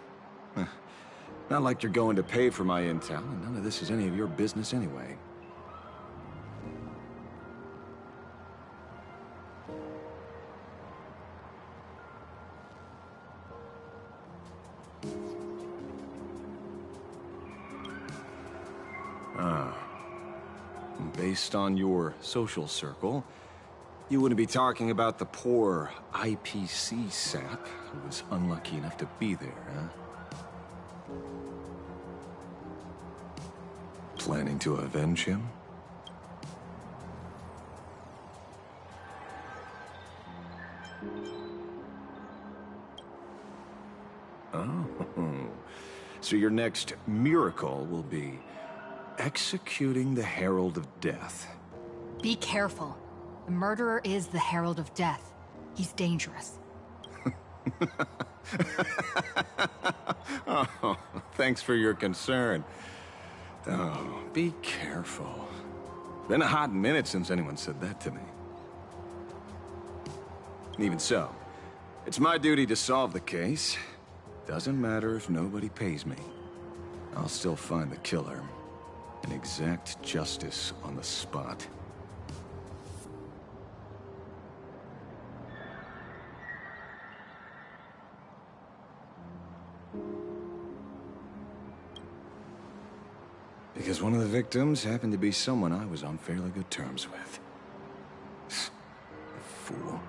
Not like you're going to pay for my intel, and none of this is any of your business anyway. Based on your social circle, you wouldn't be talking about the poor IPC sap who was unlucky enough to be there, huh? Planning to avenge him? Oh, so your next miracle will be executing the Herald of Death. Be careful. The murderer is the Herald of Death. He's dangerous. Oh, thanks for your concern. Oh, be careful. Been a hot minute since anyone said that to me. Even so, it's my duty to solve the case. Doesn't matter if nobody pays me. I'll still find the killer and exact justice on the spot. Because one of the victims happened to be someone I was on fairly good terms with. Fool.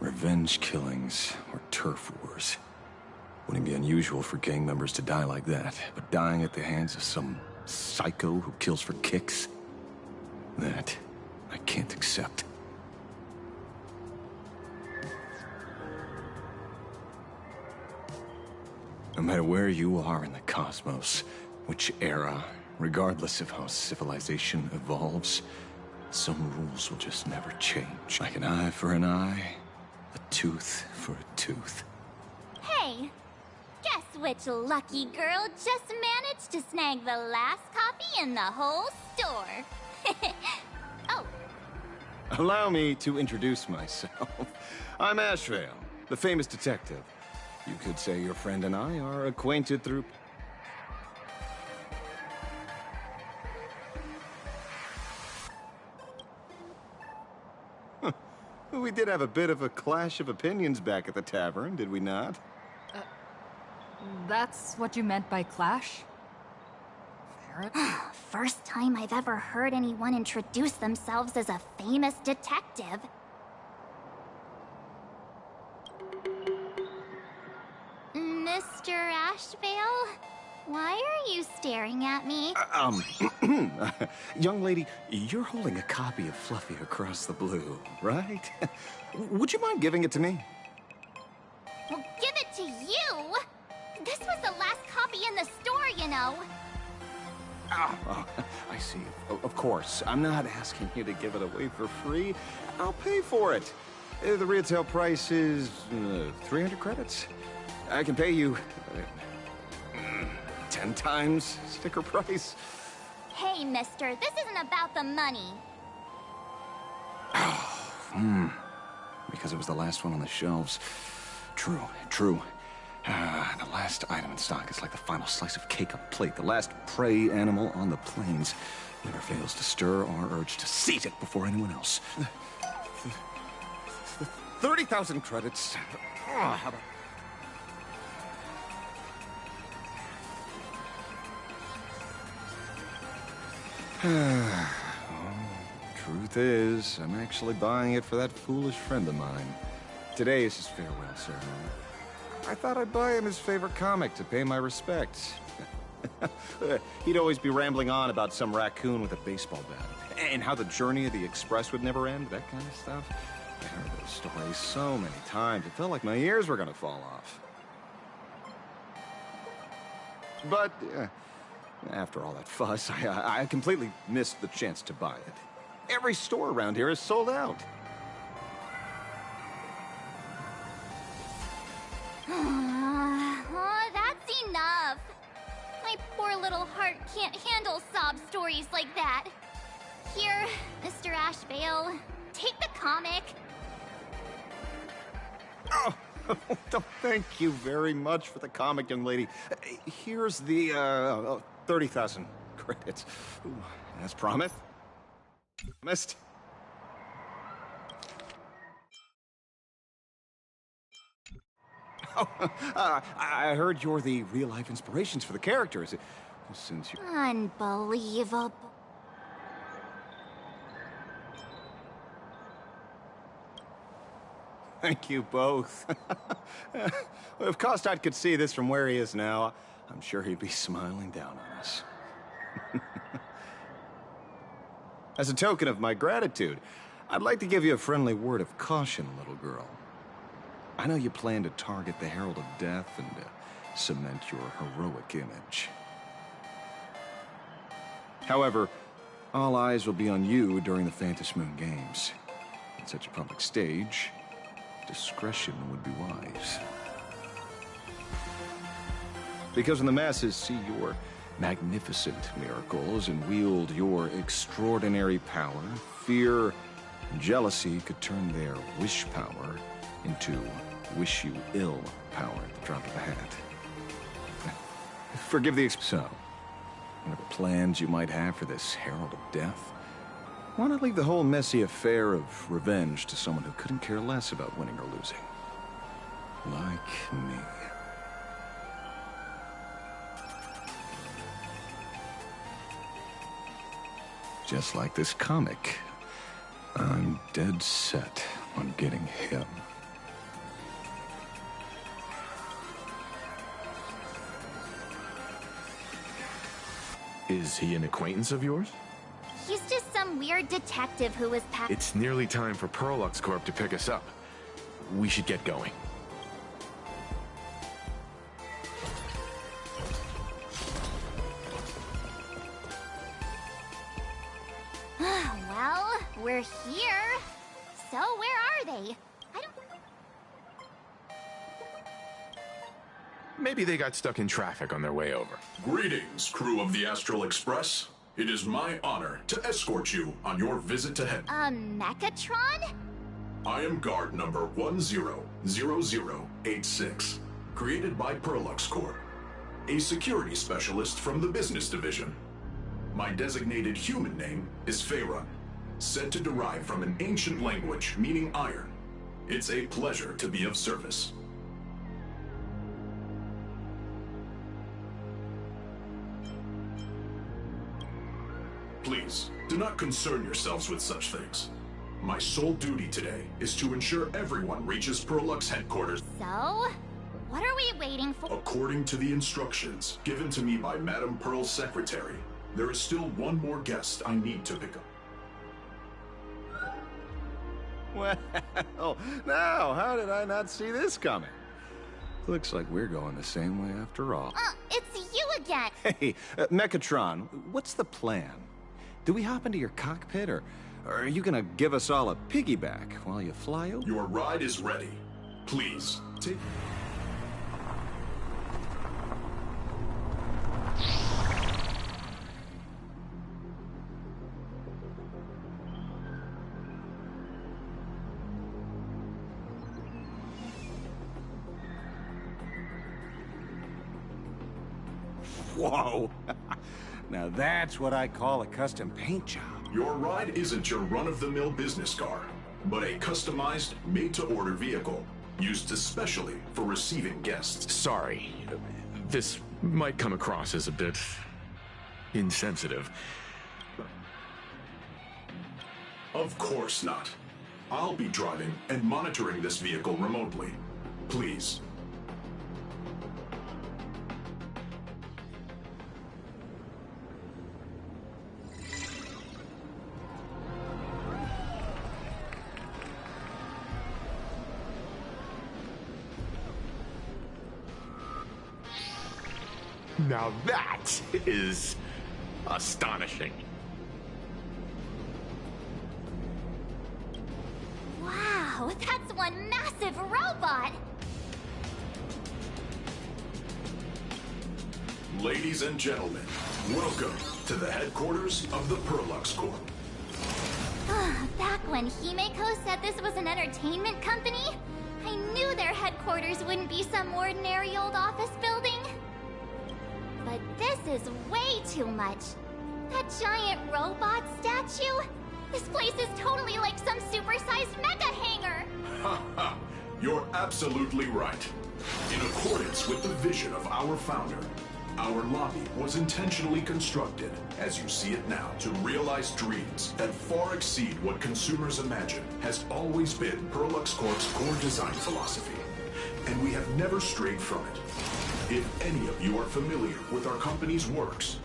Revenge killings or turf wars. Wouldn't be unusual for gang members to die like that, but dying at the hands of some psycho who kills for kicks? That I can't accept. No matter where you are in the cosmos, which era, regardless of how civilization evolves, some rules will just never change. Like an eye for an eye, a tooth for a tooth. Hey, guess which lucky girl just managed to snag the last copy in the whole store? Oh. Allow me to introduce myself. I'm Ashvale, the famous detective. You could say your friend and I are acquainted through... We did have a bit of a clash of opinions back at the tavern, did we not? That's what you meant by clash? First time I've ever heard anyone introduce themselves as a famous detective. Mr. Ashvale? Why are you staring at me? Young lady, you're holding a copy of Fluffy Across the Blue, right? Would you mind giving it to me? Well, give it to you! This was the last copy in the store, you know. Oh, I see. Of course. I'm not asking you to give it away for free. I'll pay for it. The retail price is 300 credits. I can pay you 10 times sticker price. Okay, mister, this isn't about the money. Because it was the last one on the shelves. True, true. The last item in stock is like the final slice of cake on a plate. The last prey animal on the plains never fails to stir our urge to seize it before anyone else. 30,000 credits. How about... Truth is, I'm actually buying it for that foolish friend of mine. Today is his farewell ceremony. I thought I'd buy him his favorite comic to pay my respects. He'd always be rambling on about some raccoon with a baseball bat, and how the journey of the Express would never end, that kind of stuff. I heard those stories so many times, it felt like my ears were gonna fall off. But, after all that fuss, I completely missed the chance to buy it. Every store around here is sold out. Oh, that's enough. My poor little heart can't handle sob stories like that. Here, Mr. Ashvale, take the comic. Oh, thank you very much for the comic, young lady. Here's the, 30,000 credits. Ooh, as promised. Missed. Oh, I heard you're the real-life inspirations for the characters. Since you... Unbelievable. Thank you both. If Kostat could see this from where he is now, I'm sure he'd be smiling down on us. As a token of my gratitude, I'd like to give you a friendly word of caution, little girl. I know you plan to target the Herald of Death and cement your heroic image. However, all eyes will be on you during the Phantom Moon Games. On such a public stage, discretion would be wise. Because when the masses see your magnificent miracles and wield your extraordinary power, fear and jealousy could turn their wish power into wish you ill power at the drop of a hat. Forgive the so, whatever plans you might have for this Herald of Death, why not leave the whole messy affair of revenge to someone who couldn't care less about winning or losing? Like me. Just like this comic, I'm dead set on getting him. Is he an acquaintance of yours? He's just some weird detective who was It's nearly time for Perlux Corp to pick us up. We should get going. Well, we're here. So where are they? I don't... Maybe they got stuck in traffic on their way over. Greetings, crew of the Astral Express. It is my honor to escort you on your visit to head. Mechatron? I am guard number 100086, created by Perlux Corp, a security specialist from the business division. My designated human name is Faerun, said to derive from an ancient language meaning iron. It's a pleasure to be of service. Please, do not concern yourselves with such things. My sole duty today is to ensure everyone reaches Perlux headquarters. So? What are we waiting for? According to the instructions given to me by Madame Pearl's secretary, there is still one more guest I need to pick up. Well, now, how did I not see this coming? Looks like we're going the same way after all. It's you again! Hey, Mechatron, what's the plan? Do we hop into your cockpit, or are you gonna give us all a piggyback while you fly over? Your ride is ready. Please, take... Whoa! Now that's what I call a custom paint job. Your ride isn't your run-of-the-mill business car, but a customized, made-to-order vehicle, used especially for receiving guests. Sorry. This might come across as a bit insensitive. Of course not. I'll be driving and monitoring this vehicle remotely. Please. Now that is astonishing. Wow, that's one massive robot! Ladies and gentlemen, welcome to the headquarters of the Perlux Corp. Back when Himeko said this was an entertainment company, I knew their headquarters wouldn't be some ordinary old office building. But this is way too much. That giant robot statue? This place is totally like some supersized mecha hangar! Ha ha! You're absolutely right. In accordance with the vision of our founder, our lobby was intentionally constructed, as you see it now, to realize dreams that far exceed what consumers imagine has always been Perlux Corp's core design philosophy. And we have never strayed from it. If any of you are familiar with our company's works...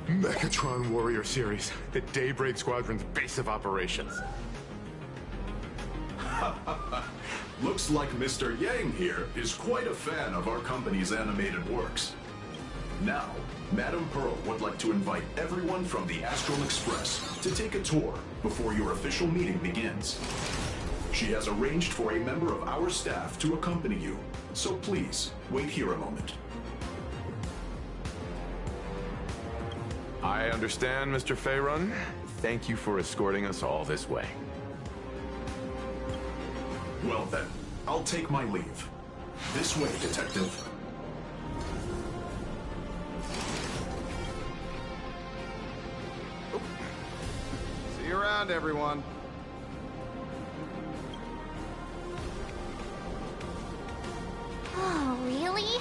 Mechatron Warrior Series, the Daybreak Squadron's base of operations. Looks like Mr. Yang here is quite a fan of our company's animated works. Now, Madame Pearl would like to invite everyone from the Astral Express to take a tour before your official meeting begins. She has arranged for a member of our staff to accompany you, so please, wait here a moment. I understand, Mr. Faerun. Thank you for escorting us all this way. Well then, I'll take my leave. This way, Detective. See you around, everyone. Oh, really?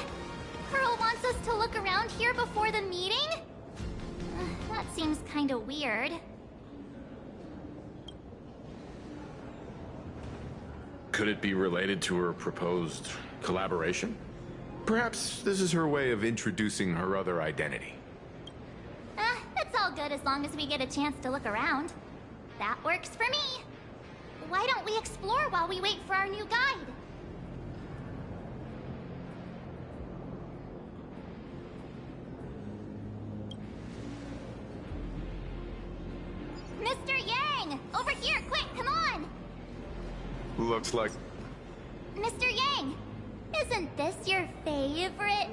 Pearl wants us to look around here before the meeting? That seems kinda weird. Could it be related to her proposed collaboration? Perhaps this is her way of introducing her other identity. It's all good as long as we get a chance to look around. That works for me. Why don't we explore while we wait for our new guide? Mr. Yang! Over here, quick, come on! Looks like... Mr. Yang, isn't this your favorite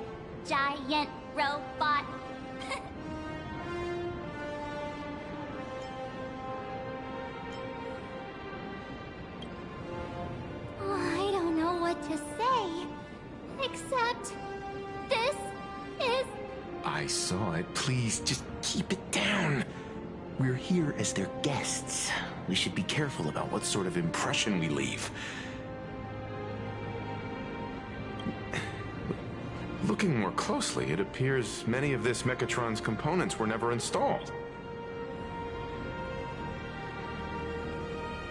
giant robot? I don't know what to say, except this is... I saw it. Please, just keep it down. We're here as their guests. We should be careful about what sort of impression we leave. Looking more closely, it appears many of this Mechatron's components were never installed.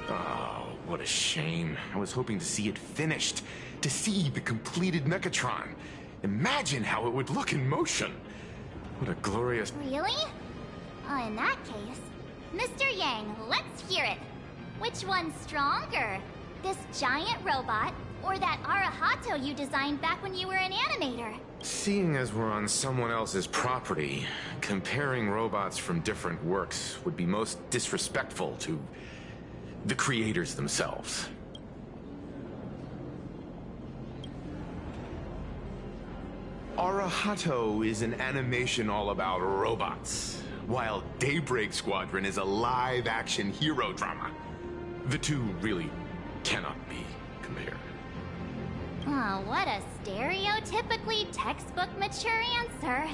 Oh, what a shame. I was hoping to see it finished, to see the completed Mechatron. Imagine how it would look in motion. What a glorious... Really? In that case, Mr. Yang, let's hear it. Which one's stronger? This giant robot, or that Arahato you designed back when you were an animator? Seeing as we're on someone else's property, comparing robots from different works would be most disrespectful to the creators themselves. Arahato is an animation all about robots, while Daybreak Squadron is a live-action hero drama. The two really cannot be compared. Oh, what a stereotype. stereotypically textbook mature answer.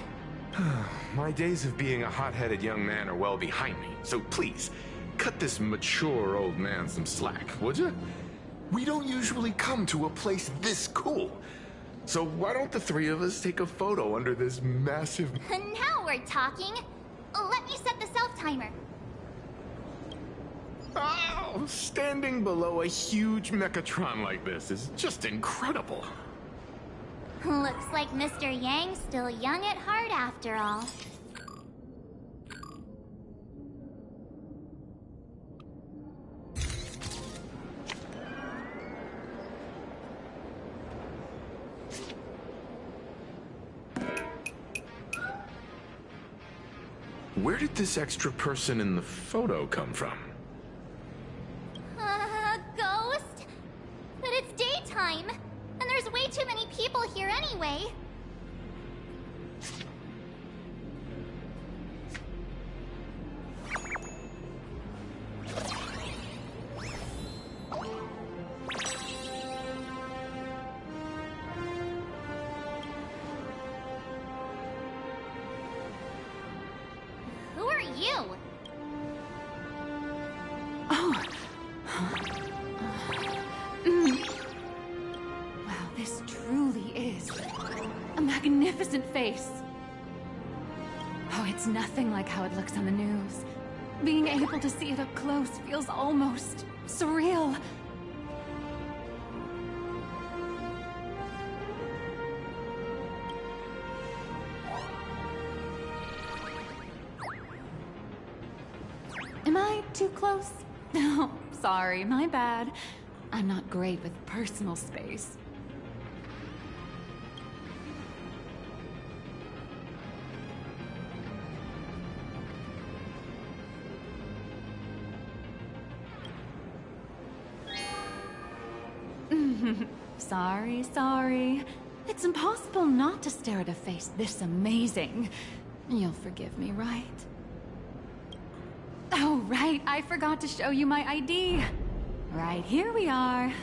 My days of being a hot-headed young man are well behind me, so please, cut this mature old man some slack, would you? We don't usually come to a place this cool. So why don't the three of us take a photo under this massive... Now we're talking. Let me set the self-timer. Oh, standing below a huge Mechatron like this is just incredible. Looks like Mr. Yang's still young at heart after all. Where did this extra person in the photo come from? Ghost? But it's daytime, and there's way too many people here anyway. Who are you? Oh. Wow, this truly is a magnificent face. Oh, it's nothing like how it looks on the news. Being able to see it up close feels almost surreal. Am I too close? Oh, sorry, my bad. I'm not great with personal space. Sorry. It's impossible not to stare at a face this amazing. You'll forgive me, right? Oh, right, I forgot to show you my ID. Right, here we are.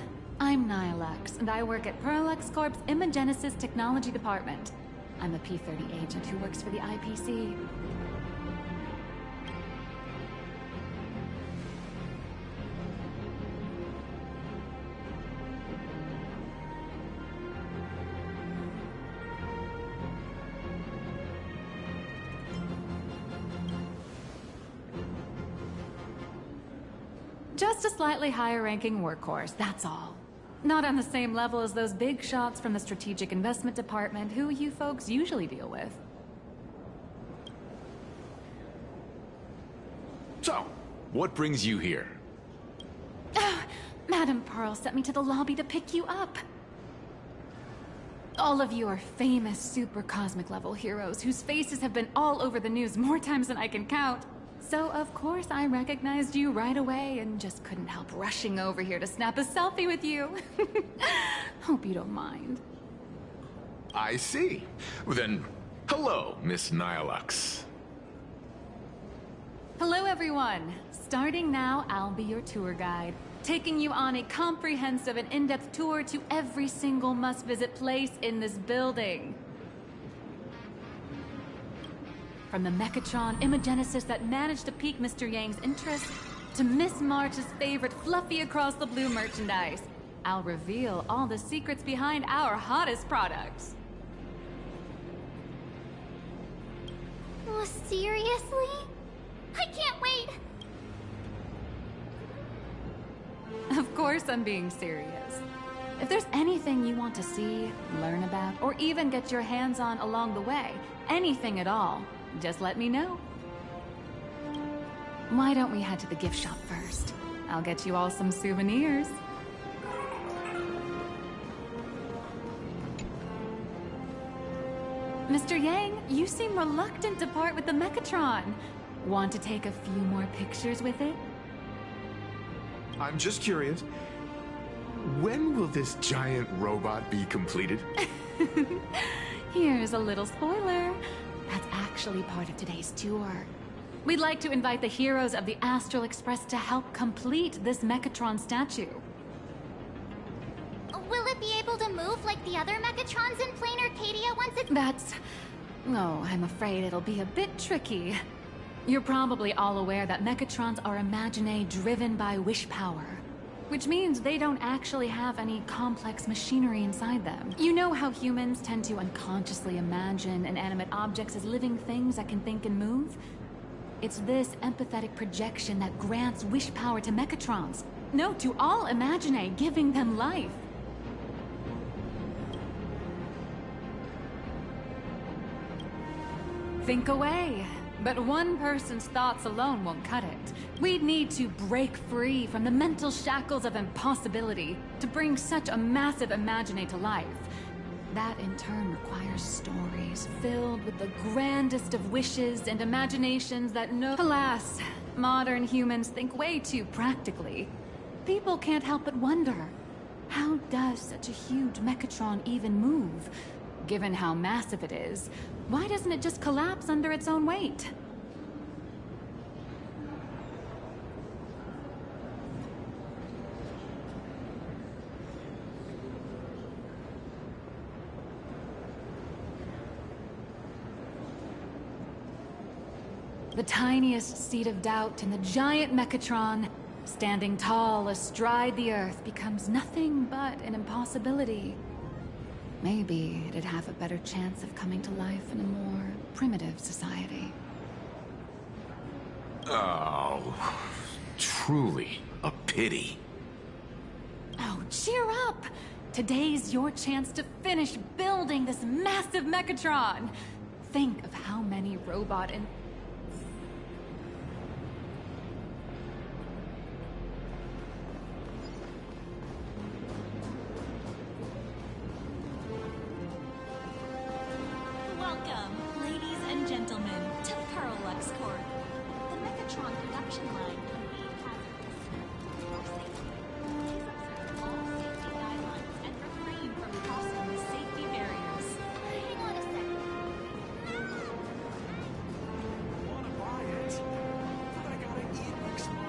I'm Nihilux, and I work at Parallax Corp's Imagenesis Technology Department. I'm a P-30 agent who works for the IPC. Just a slightly higher-ranking workhorse, that's all. Not on the same level as those big shots from the Strategic Investment Department who you folks usually deal with. So, what brings you here? Madam Pearl sent me to the lobby to pick you up. All of you are famous super cosmic level heroes whose faces have been all over the news more times than I can count. So of course I recognized you right away and just couldn't help rushing over here to snap a selfie with you. Hope you don't mind. I see. Well then, hello, Miss Nihilux. Hello everyone. Starting now, I'll be your tour guide, taking you on a comprehensive and in-depth tour to every single must-visit place in this building. From the Mechatron Imagenesis that managed to pique Mr. Yang's interest, to Miss March's favorite fluffy across the blue merchandise, I'll reveal all the secrets behind our hottest products. Oh, seriously? I can't wait! Of course I'm being serious. If there's anything you want to see, learn about, or even get your hands on along the way, anything at all, just let me know. Why don't we head to the gift shop first? I'll get you all some souvenirs. Mr. Yang, you seem reluctant to part with the Mechatron. Want to take a few more pictures with it? I'm just curious. When will this giant robot be completed? Here's a little spoiler. That's actually part of today's tour. We'd like to invite the heroes of the Astral Express to help complete this Mechatron statue. Will it be able to move like the other Mechatrons in Plain Arcadia once it's— That's... Oh, I'm afraid it'll be a bit tricky. You're probably all aware that Mechatrons are imaginae driven by wish power. Which means they don't actually have any complex machinery inside them. You know how humans tend to unconsciously imagine inanimate objects as living things that can think and move? It's this empathetic projection that grants wish power to Mechatrons. No, to all imaginae, giving them life. Think away. But one person's thoughts alone won't cut it. We'd need to break free from the mental shackles of impossibility to bring such a massive imaginae to life. That in turn requires stories filled with the grandest of wishes and imaginations that no— Alas, modern humans think way too practically. People can't help but wonder, how does such a huge Mechatron even move? Given how massive it is, why doesn't it just collapse under its own weight? The tiniest seed of doubt in the giant Mechatron, standing tall astride the Earth, becomes nothing but an impossibility. Maybe it'd have a better chance of coming to life in a more primitive society. Oh, truly a pity. Oh, cheer up! Today's your chance to finish building this massive Mechatron! Think of how many robot and... Welcome, ladies and gentlemen, to Perlux Court. The Mechatron production line can be hazardous. For safety, please observe all safety guidelines and refrain from crossing the safety barriers. Hang on a second. Wanna buy it? But I gotta eat next month.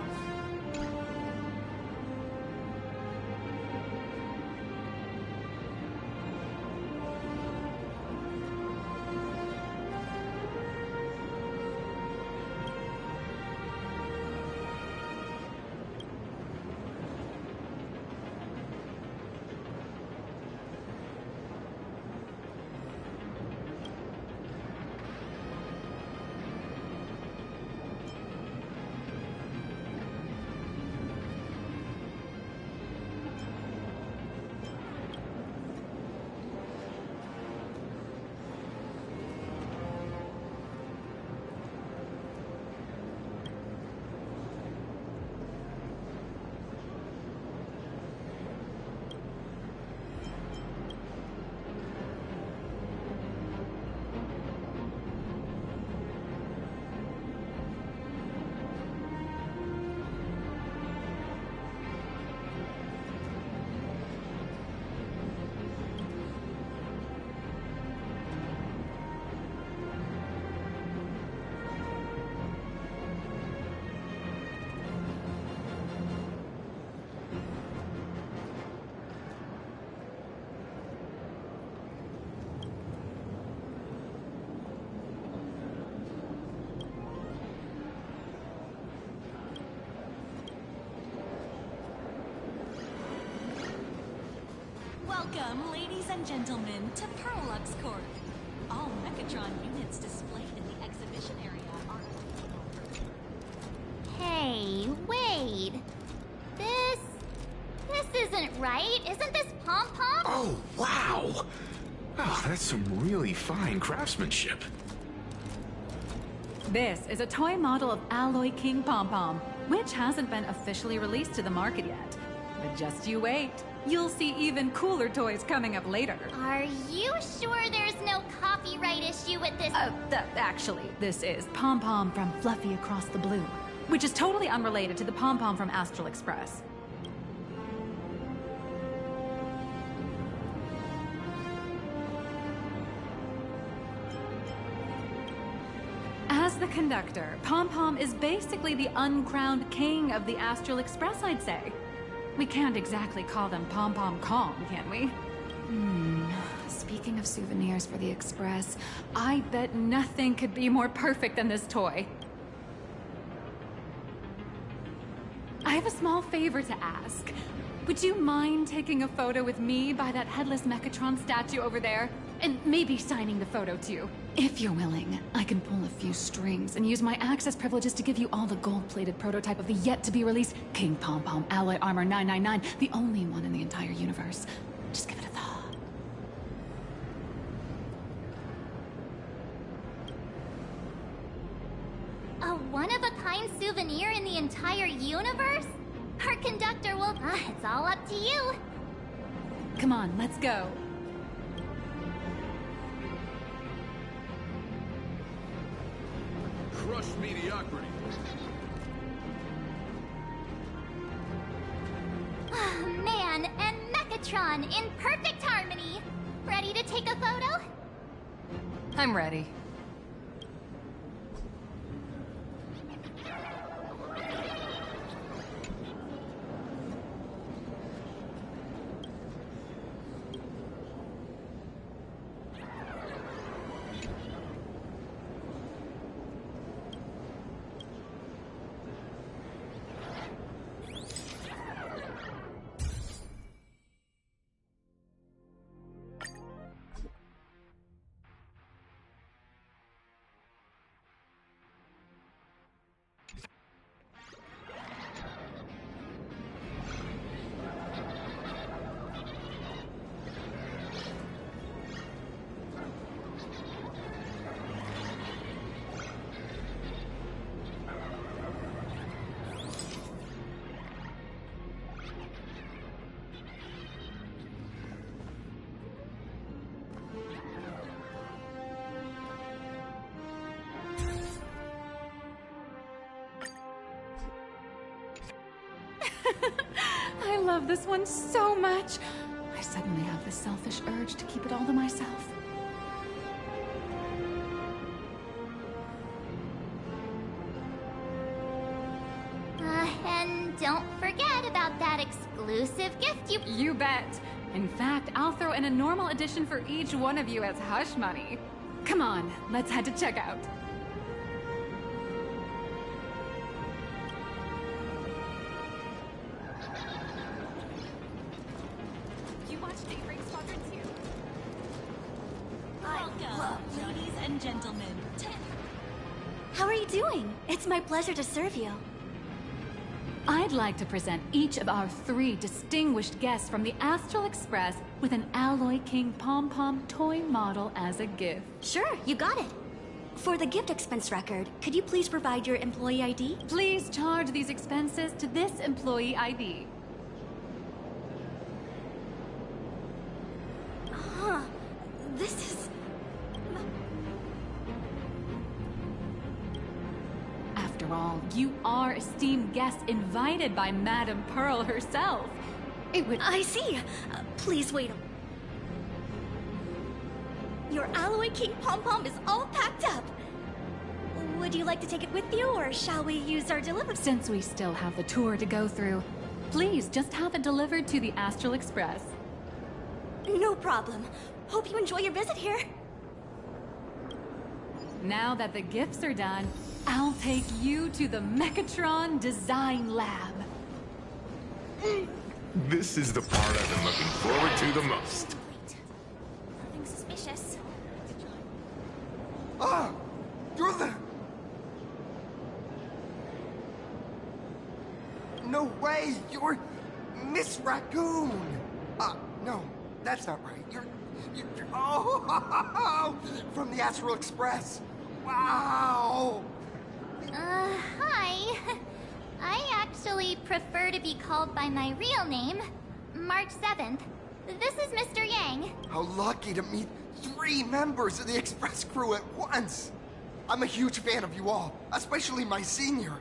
Welcome, ladies and gentlemen, to Perlux Court. All Mechatron units displayed in the exhibition area are... Hey, wait. This isn't right. Isn't this Pom-Pom? Oh, wow! Oh, that's some really fine craftsmanship. This is a toy model of Alloy King Pom-Pom, which hasn't been officially released to the market yet. But just you wait. You'll see even cooler toys coming up later. Are you sure there's no copyright issue with this? Actually, this is Pom-Pom from Fluffy Across the Blue, which is totally unrelated to the Pom-Pom from Astral Express. As the conductor, Pom-Pom is basically the uncrowned king of the Astral Express, I'd say. We can't exactly call them Pom-Pom Kong, can we? Speaking of souvenirs for the Express, I bet nothing could be more perfect than this toy. I have a small favor to ask. Would you mind taking a photo with me by that headless Mechatron statue over there? And maybe signing the photo too. If you're willing, I can pull a few strings and use my access privileges to give you all the gold-plated prototype of the yet-to-be-released King Pom Pom Alloy Armor 999, the only one in the entire universe. Just give it a thought. A one-of-a-kind souvenir in the entire universe? Our conductor will... it's all up to you. Come on, let's go. Crush mediocrity. Man and Mechatron in perfect harmony. Ready to take a photo? I'm ready. I love this one so much. I suddenly have this selfish urge to keep it all to myself. And don't forget about that exclusive gift you... You bet. In fact, I'll throw in a normal edition for each one of you as hush money. Come on, let's head to checkout. You watched Daybreak Squadron 2? Welcome, ladies and gentlemen. How are you doing? It's my pleasure to serve you. I'd like to present each of our 3 distinguished guests from the Astral Express with an Alloy King Pom Pom toy model as a gift. Sure, you got it. For the gift expense record, could you please provide your employee ID? Please charge these expenses to this employee ID. Huh. This is... After all, you are esteemed guests invited by Madame Pearl herself. It would... I see. Please wait. Your Alloy King Pom Pom is all packed up. Would you like to take it with you, or shall we use our delivery? Since we still have the tour to go through, please just have it delivered to the Astral Express. No problem. Hope you enjoy your visit here. Now that the gifts are done, I'll take you to the Mechatron Design Lab. This is the part I've been looking forward to the most. Nothing suspicious. Ah! You're the... No way! You're... Miss Raccoon! No, that's not right. You're... Oh! From the Astral Express! Wow! Hi. I actually prefer to be called by my real name, March 7th. This is Mr. Yang. How lucky to meet 3 members of the Express crew at once! I'm a huge fan of you all, especially my senior.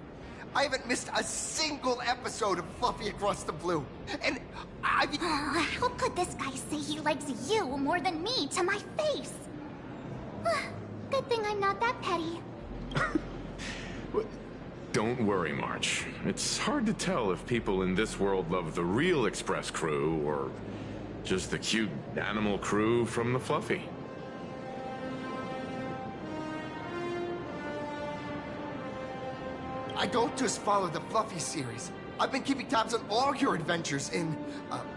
I haven't missed a single episode of Fluffy Across the Blue. And how could this guy say he likes you more than me to my face? Good thing I'm not that petty. Don't worry, March. It's hard to tell if people in this world love the real Express crew or just the cute animal crew from the Fluffy. I don't just follow the Fluffy series. I've been keeping tabs on all your adventures in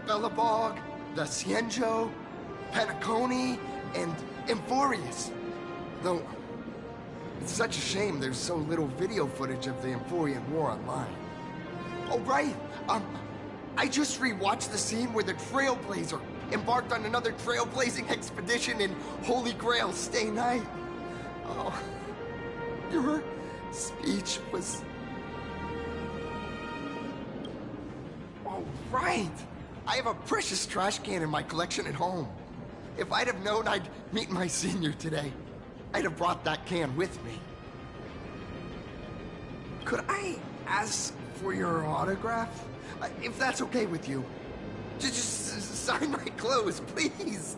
Bellabog, the Cienjo, Penacony, and Emphorius. Though, it's such a shame there's so little video footage of the Emphorian War online. Oh, right. I just rewatched the scene where the Trailblazer embarked on another trailblazing expedition in Holy Grail Stay Night. Oh, your speech was... Oh, right. I have a precious trash can in my collection at home. If I'd have known I'd meet my senior today, I'd have brought that can with me. Could I ask for your autograph? If that's okay with you. Just sign my clothes, please.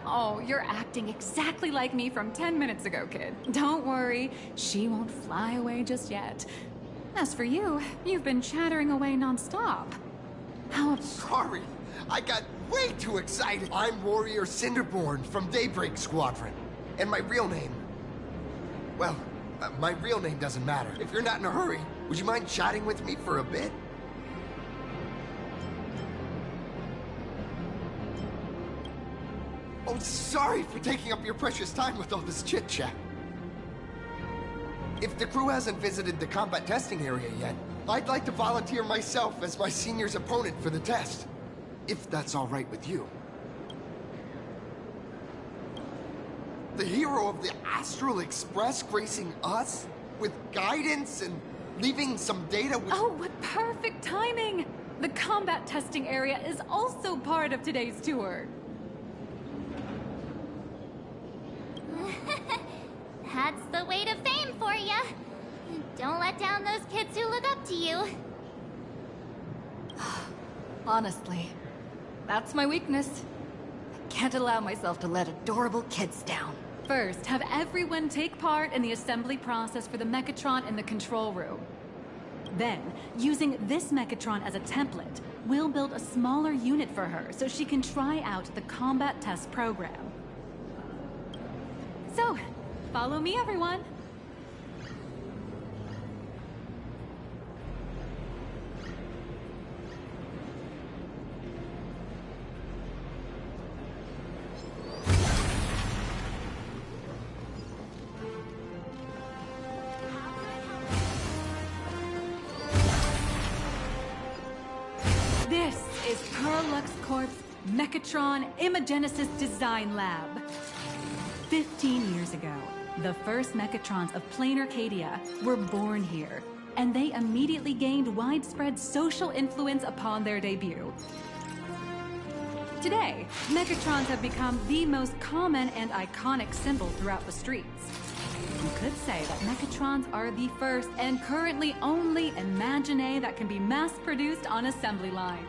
Oh, you're acting exactly like me from 10 minutes ago, kid. Don't worry, she won't fly away just yet. As for you, you've been chattering away non-stop. Sorry, I got way too excited. I'm Warrior Cinderborn from Daybreak Squadron. And my real name... Well, my real name doesn't matter. If you're not in a hurry, would you mind chatting with me for a bit? Oh, sorry for taking up your precious time with all this chit-chat. If the crew hasn't visited the combat testing area yet, I'd like to volunteer myself as my senior's opponent for the test. If that's all right with you. The hero of the Astral Express gracing us with guidance and leaving some data with... Oh, what perfect timing! The combat testing area is also part of today's tour. That's the weight of fame for ya. Don't let down those kids who look up to you. Honestly, that's my weakness. I can't allow myself to let adorable kids down. First, have everyone take part in the assembly process for the Mechatron in the control room. Then, using this Mechatron as a template, we'll build a smaller unit for her so she can try out the combat test program. So, follow me, everyone. This is Perlux Corp's Mechatron Imagenesis Design Lab. 15 years ago, the first Mechatrons of Plain Arcadia were born here, and they immediately gained widespread social influence upon their debut. Today, Mechatrons have become the most common and iconic symbol throughout the streets. You could say that Mechatrons are the first and currently only Imagine that can be mass-produced on assembly line.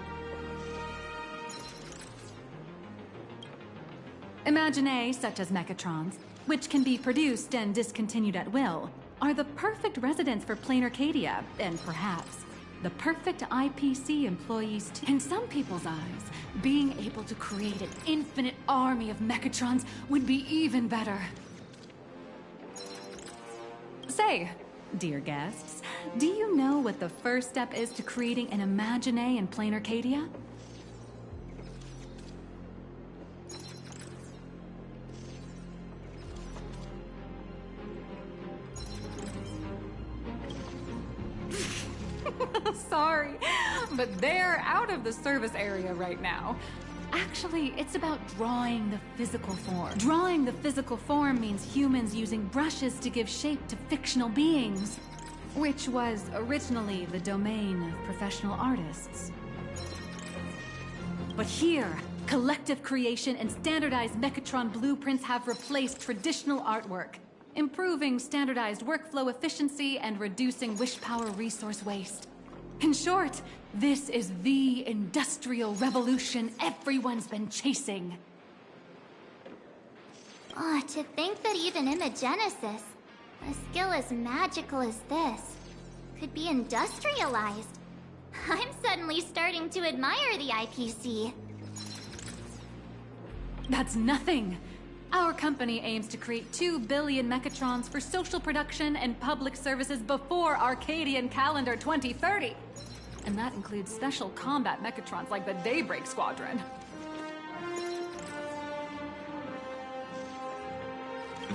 Imagine such as Mechatrons, which can be produced and discontinued at will, are the perfect residents for Plain Arcadia, and perhaps the perfect IPC employees too. In some people's eyes, being able to create an infinite army of Mechatrons would be even better. Say, dear guests, do you know what the first step is to creating an Imagine in Plain Arcadia? Sorry, but they're out of the service area right now. Actually, it's about drawing the physical form. Drawing the physical form means humans using brushes to give shape to fictional beings, which was originally the domain of professional artists. But here, collective creation and standardized Mechatron blueprints have replaced traditional artwork, improving standardized workflow efficiency and reducing wish power resource waste. In short, this is the industrial revolution everyone's been chasing. Oh, to think that even Imagenesis, a skill as magical as this, could be industrialized. I'm suddenly starting to admire the IPC. That's nothing. Our company aims to create 2 billion Mechatrons for social production and public services before Arcadian calendar 2030. And that includes special combat Mechatrons like the Daybreak Squadron.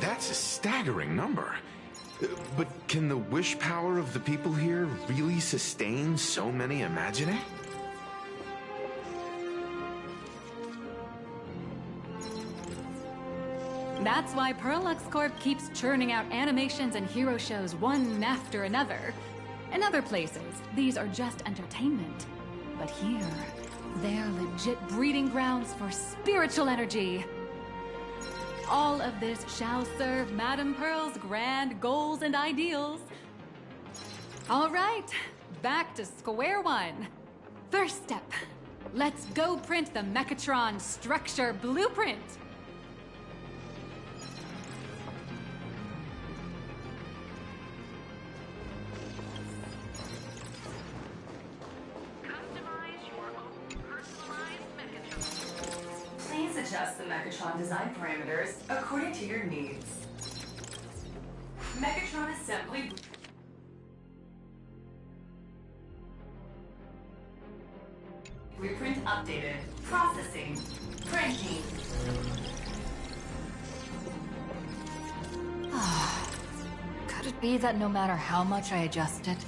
That's a staggering number. But can the wish power of the people here really sustain so many Imaginae? That's why Perlux Corp keeps churning out animations and hero shows one after another. In other places, these are just entertainment. But here, they're legit breeding grounds for spiritual energy. All of this shall serve Madame Pearl's grand goals and ideals. All right, back to square one. First step, let's go print the Mechatron structure blueprint. Please adjust the Mechatron design parameters according to your needs. Mechatron assembly. Blueprint updated. Processing. Printing. Could it be that no matter how much I adjust it,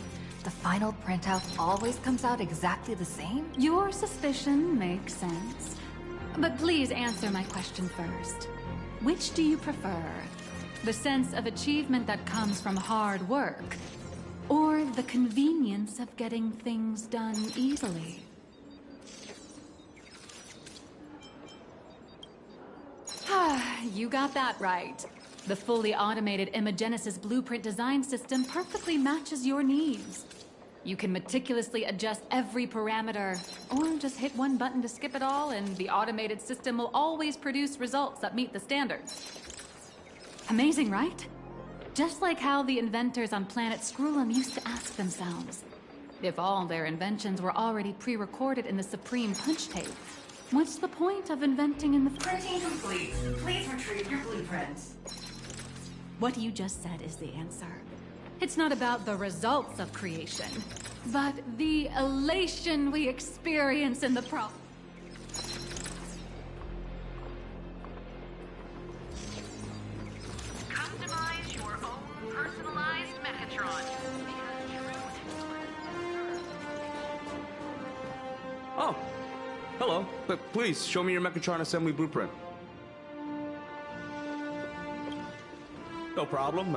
the final printout always comes out exactly the same? Your suspicion makes sense. But please answer my question first. Which do you prefer? The sense of achievement that comes from hard work, or the convenience of getting things done easily? You got that right. The fully automated Imagenesis blueprint design system perfectly matches your needs. You can meticulously adjust every parameter, or just hit one button to skip it all, and the automated system will always produce results that meet the standards. Amazing, right? Just like how the inventors on planet Skrullum used to ask themselves, if all their inventions were already pre-recorded in the Supreme Punch Tape, what's the point of inventing in the... Printing complete. Please retrieve your blueprint. What you just said is the answer. It's not about the results of creation, but the elation we experience in the process. Customize your own personalized Mechatron. Oh, hello. But please, show me your Mechatron assembly blueprint. No problem.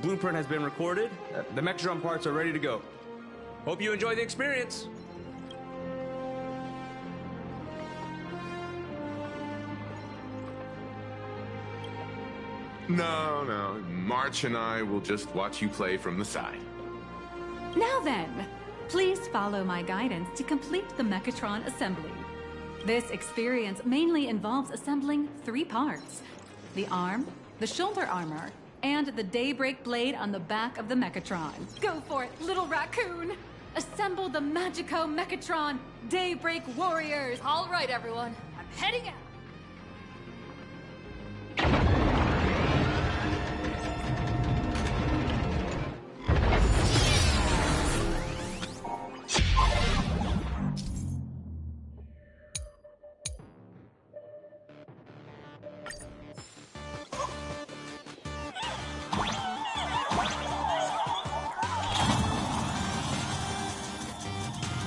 Blueprint has been recorded. The Mechatron parts are ready to go. Hope you enjoy the experience. No. March and I will just watch you play from the side. Now then, please follow my guidance to complete the Mechatron assembly. This experience mainly involves assembling 3 parts: the arm, the shoulder armor, and the Daybreak blade on the back of the Mechatron. Go for it, little raccoon! Assemble the Magico Mechatron Daybreak Warriors! All right, everyone. I'm heading out.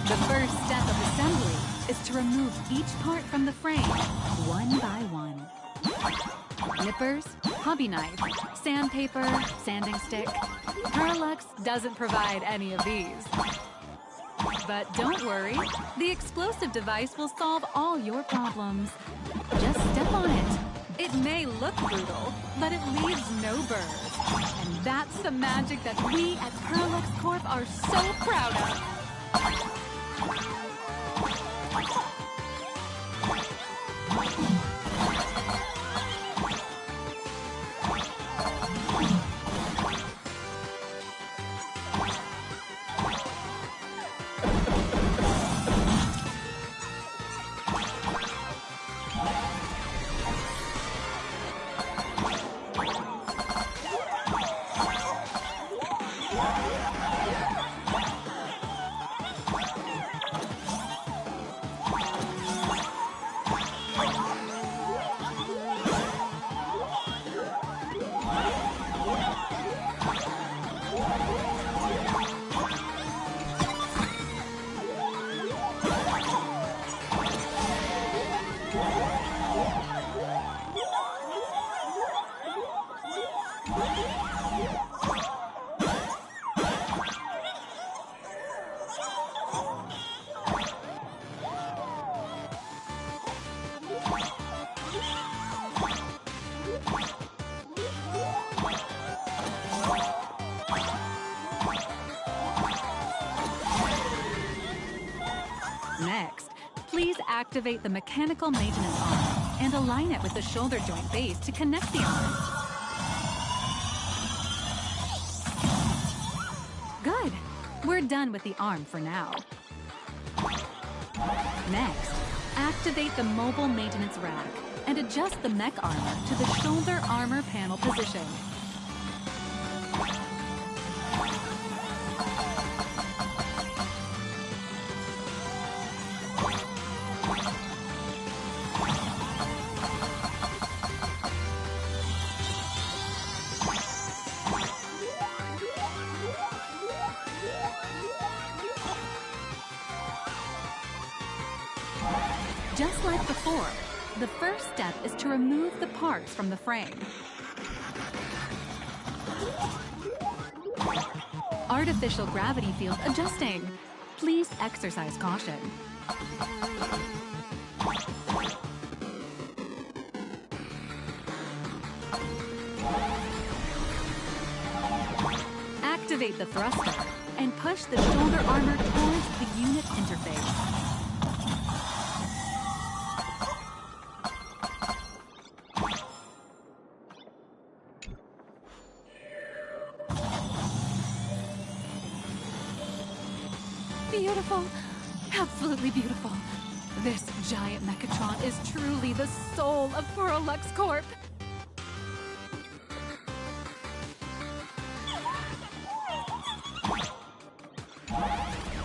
The first step of assembly is to remove each part from the frame, one by one. Nippers, hobby knife, sandpaper, sanding stick. Perlux doesn't provide any of these. But don't worry, the explosive device will solve all your problems. Just step on it. It may look brutal, but it leaves no burrs. And that's the magic that we at Perlux Corp are so proud of. activate the mechanical maintenance arm and align it with the shoulder joint base to connect the arm. Good. We're done with the arm for now. Next, activate the mobile maintenance rack and adjust the mech armor to the shoulder armor panel position. Just like before, the first step is to remove the parts from the frame. Artificial gravity field adjusting. Please exercise caution. Activate the thruster and push the shoulder armor towards the unit interface. Beautiful. Absolutely beautiful. This giant Mechatron is truly the soul of Perlux Corp.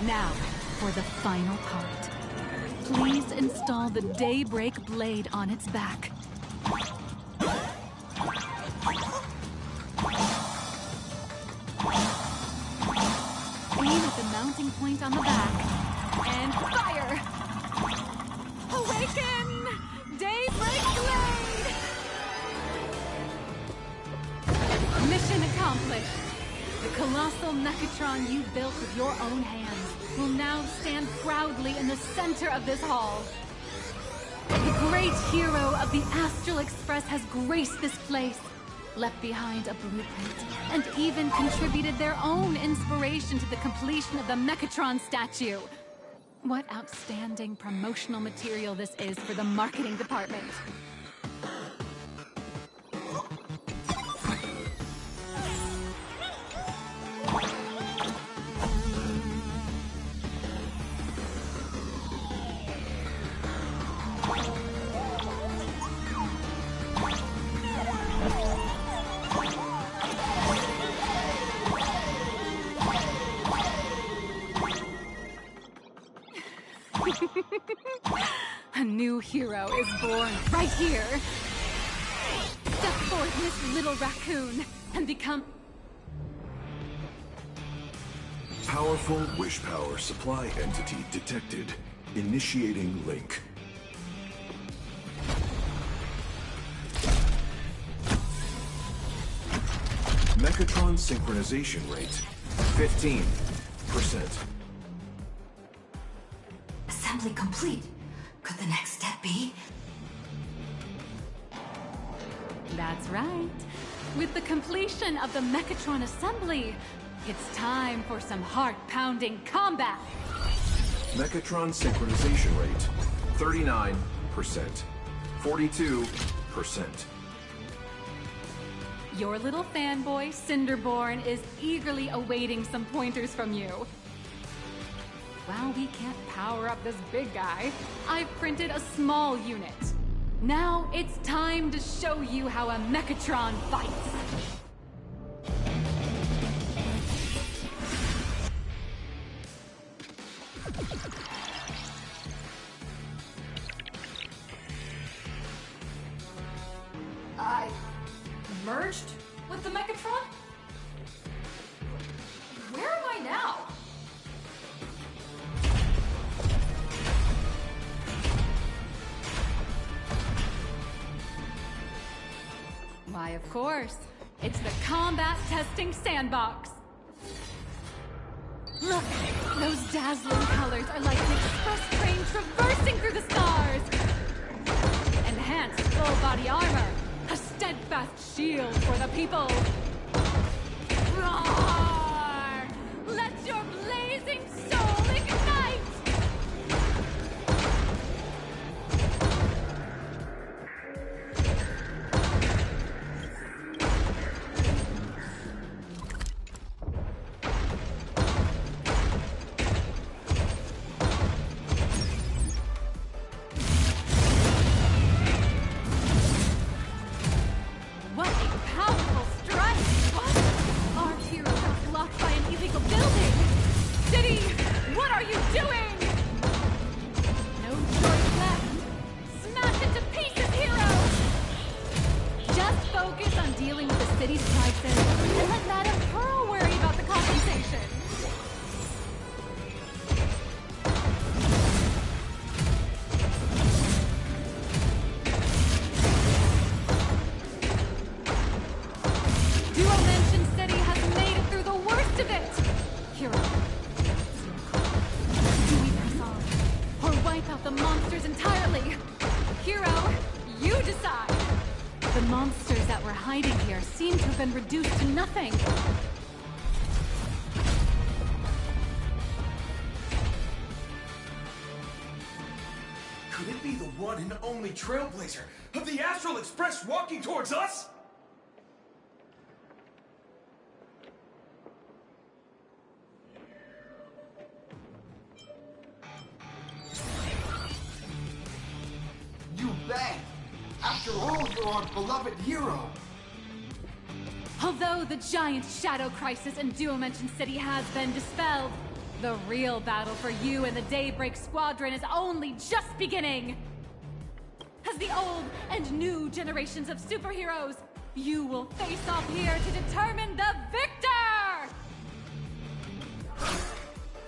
Now, for the final part. Please install the Daybreak blade on its back. Aim at the mounting point on the back, and fire! Awaken! Daybreak blade! Mission accomplished. The colossal Mechatron you built with your own hands will now stand proudly in the center of this hall. The great hero of the Astral Express has graced this place, left behind a blueprint, and even contributed their own inspiration to the completion of the Mechatron statue. What outstanding promotional material this is for the marketing department. A new hero is born right here. Step forth, Miss Little Raccoon, and become... Powerful wish power supply entity detected. Initiating link. Mechatron synchronization rate, 15%. Assembly complete. Could the next step be? That's right. With the completion of the Mechatron assembly, it's time for some heart-pounding combat. Mechatron synchronization rate, 39%. 42%. Your little fanboy, Cinderborn, is eagerly awaiting some pointers from you. While we can't power up this big guy, I've printed a small unit. Now it's time to show you how a Mechatron fights. I merged with the Mechatron? Where am I now? Why, of course. It's the combat testing sandbox. Look, those dazzling colors are like an express train traversing through the stars. Enhanced full-body armor, a steadfast shield for the people. Roar! Let your blazing soul ignite! focus on dealing with the city's crisis and let Madame Pearl worry about the compensation. Duo-Mention City has made it through the worst of it! Hero, do we press on, or wipe out the monsters entirely? Hero, you decide! The monsters that were hiding here seem to have been reduced to nothing. Could it be the one and only trailblazer of the Astral Express walking towards us? You bet! After all, you're our beloved hero! Although the giant shadow crisis in Duo-Mention City has been dispelled, the real battle for you and the Daybreak Squadron is only just beginning! As the old and new generations of superheroes, you will face off here to determine the victor!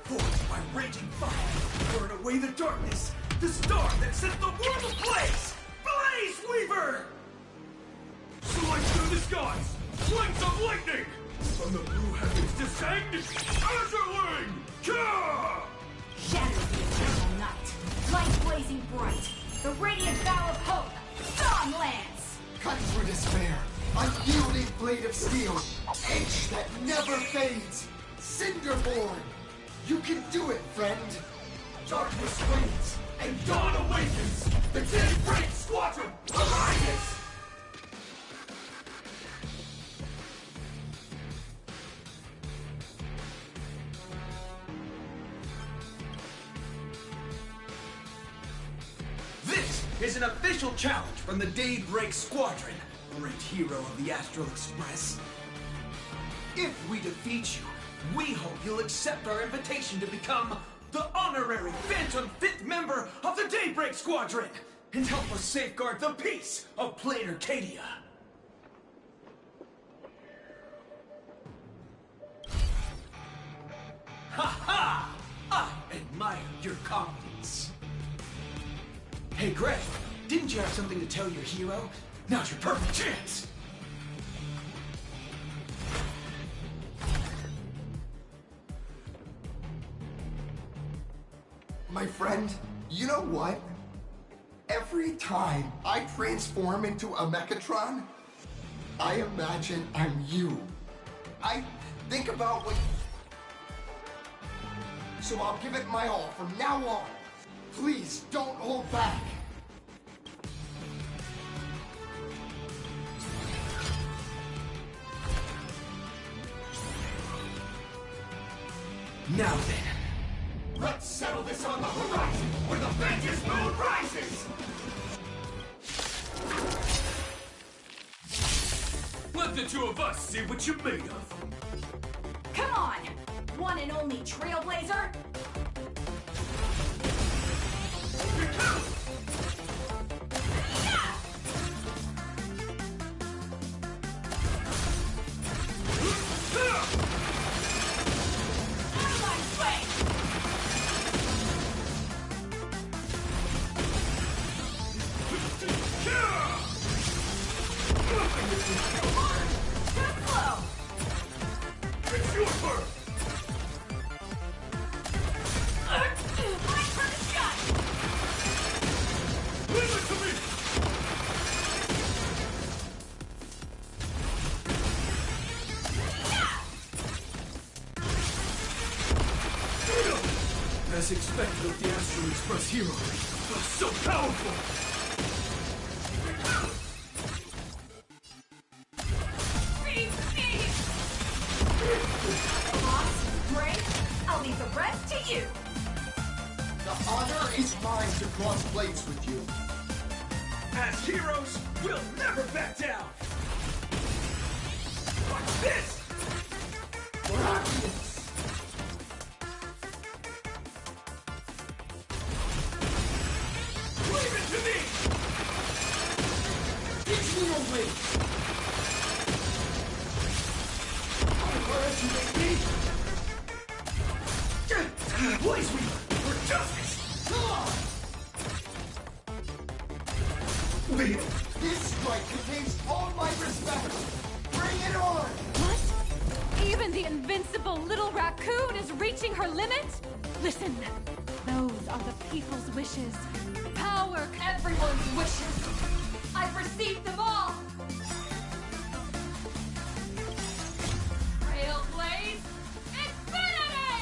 Forged by raging fire, burn away the darkness, the star that set the world ablaze! Blaze Weaver! Slice through the skies, flames of lightning! From the blue heavens descend, Azurling! Ka! Shadow the eternal night, light blazing bright, the radiant bow of hope, Dawn Lance! Cut through despair, unyielding blade of steel, edge that never fades, Cinderborn! You can do it, friend! Darkness wanes, and dawn awakens! The Daybreak Squadron arises! This is an official challenge from the Daybreak Squadron, great hero of the Astral Express. If we defeat you, we hope you'll accept our invitation to become the honorary Phantom 5th member of the Daybreak Squadron and help us safeguard the peace of Plain Arcadia. Ha ha! I admire your confidence. Hey, Greg, didn't you have something to tell your hero? Now's your perfect chance! My friend, you know what? Every time I transform into a Mechatron, I imagine I'm you. I think about what... So I'll give it my all from now on. Please, don't hold back. Now then, let's settle this on the horizon, where the Vengeance Moon rises! Let the two of us see what you're made of. Come on! One and only Trailblazer! It's your turn! Leave it to me! As expected of the Astral Express hero, so powerful! I'll leave the rest to you. The honor is mine to cross blades with you. As heroes, we'll never back down! Watch this! Gracias. Leave it to me! Teach me your ways. invincible little raccoon is reaching her limit? Listen, those are the people's wishes. Power, Everyone's wishes. I've received them all. Trailblaze Infinity!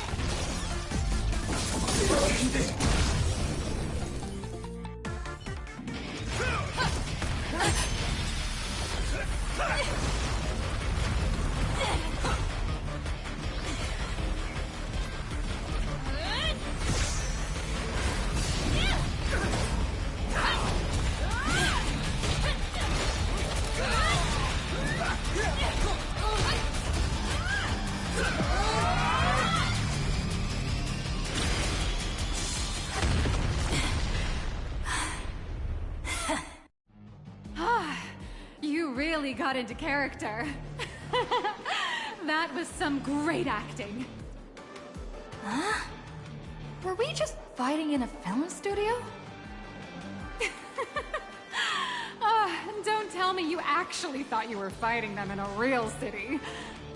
You really got into character. That was some great acting. Huh? Were we just fighting in a film studio? Don't tell me you actually thought you were fighting them in a real city.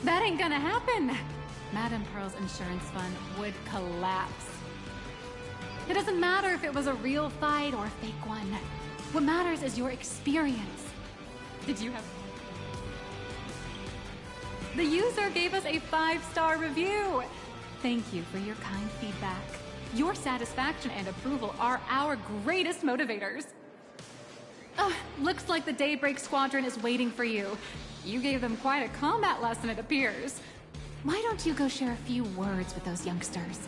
That ain't gonna happen. Madame Pearl's insurance fund would collapse. It doesn't matter if it was a real fight or a fake one. What matters is your experience. Did you have... The user gave us a 5-star review. Thank you for your kind feedback. Your satisfaction and approval are our greatest motivators. Looks like the Daybreak Squadron is waiting for you. You gave them quite a combat lesson, it appears. Why don't you go share a few words with those youngsters?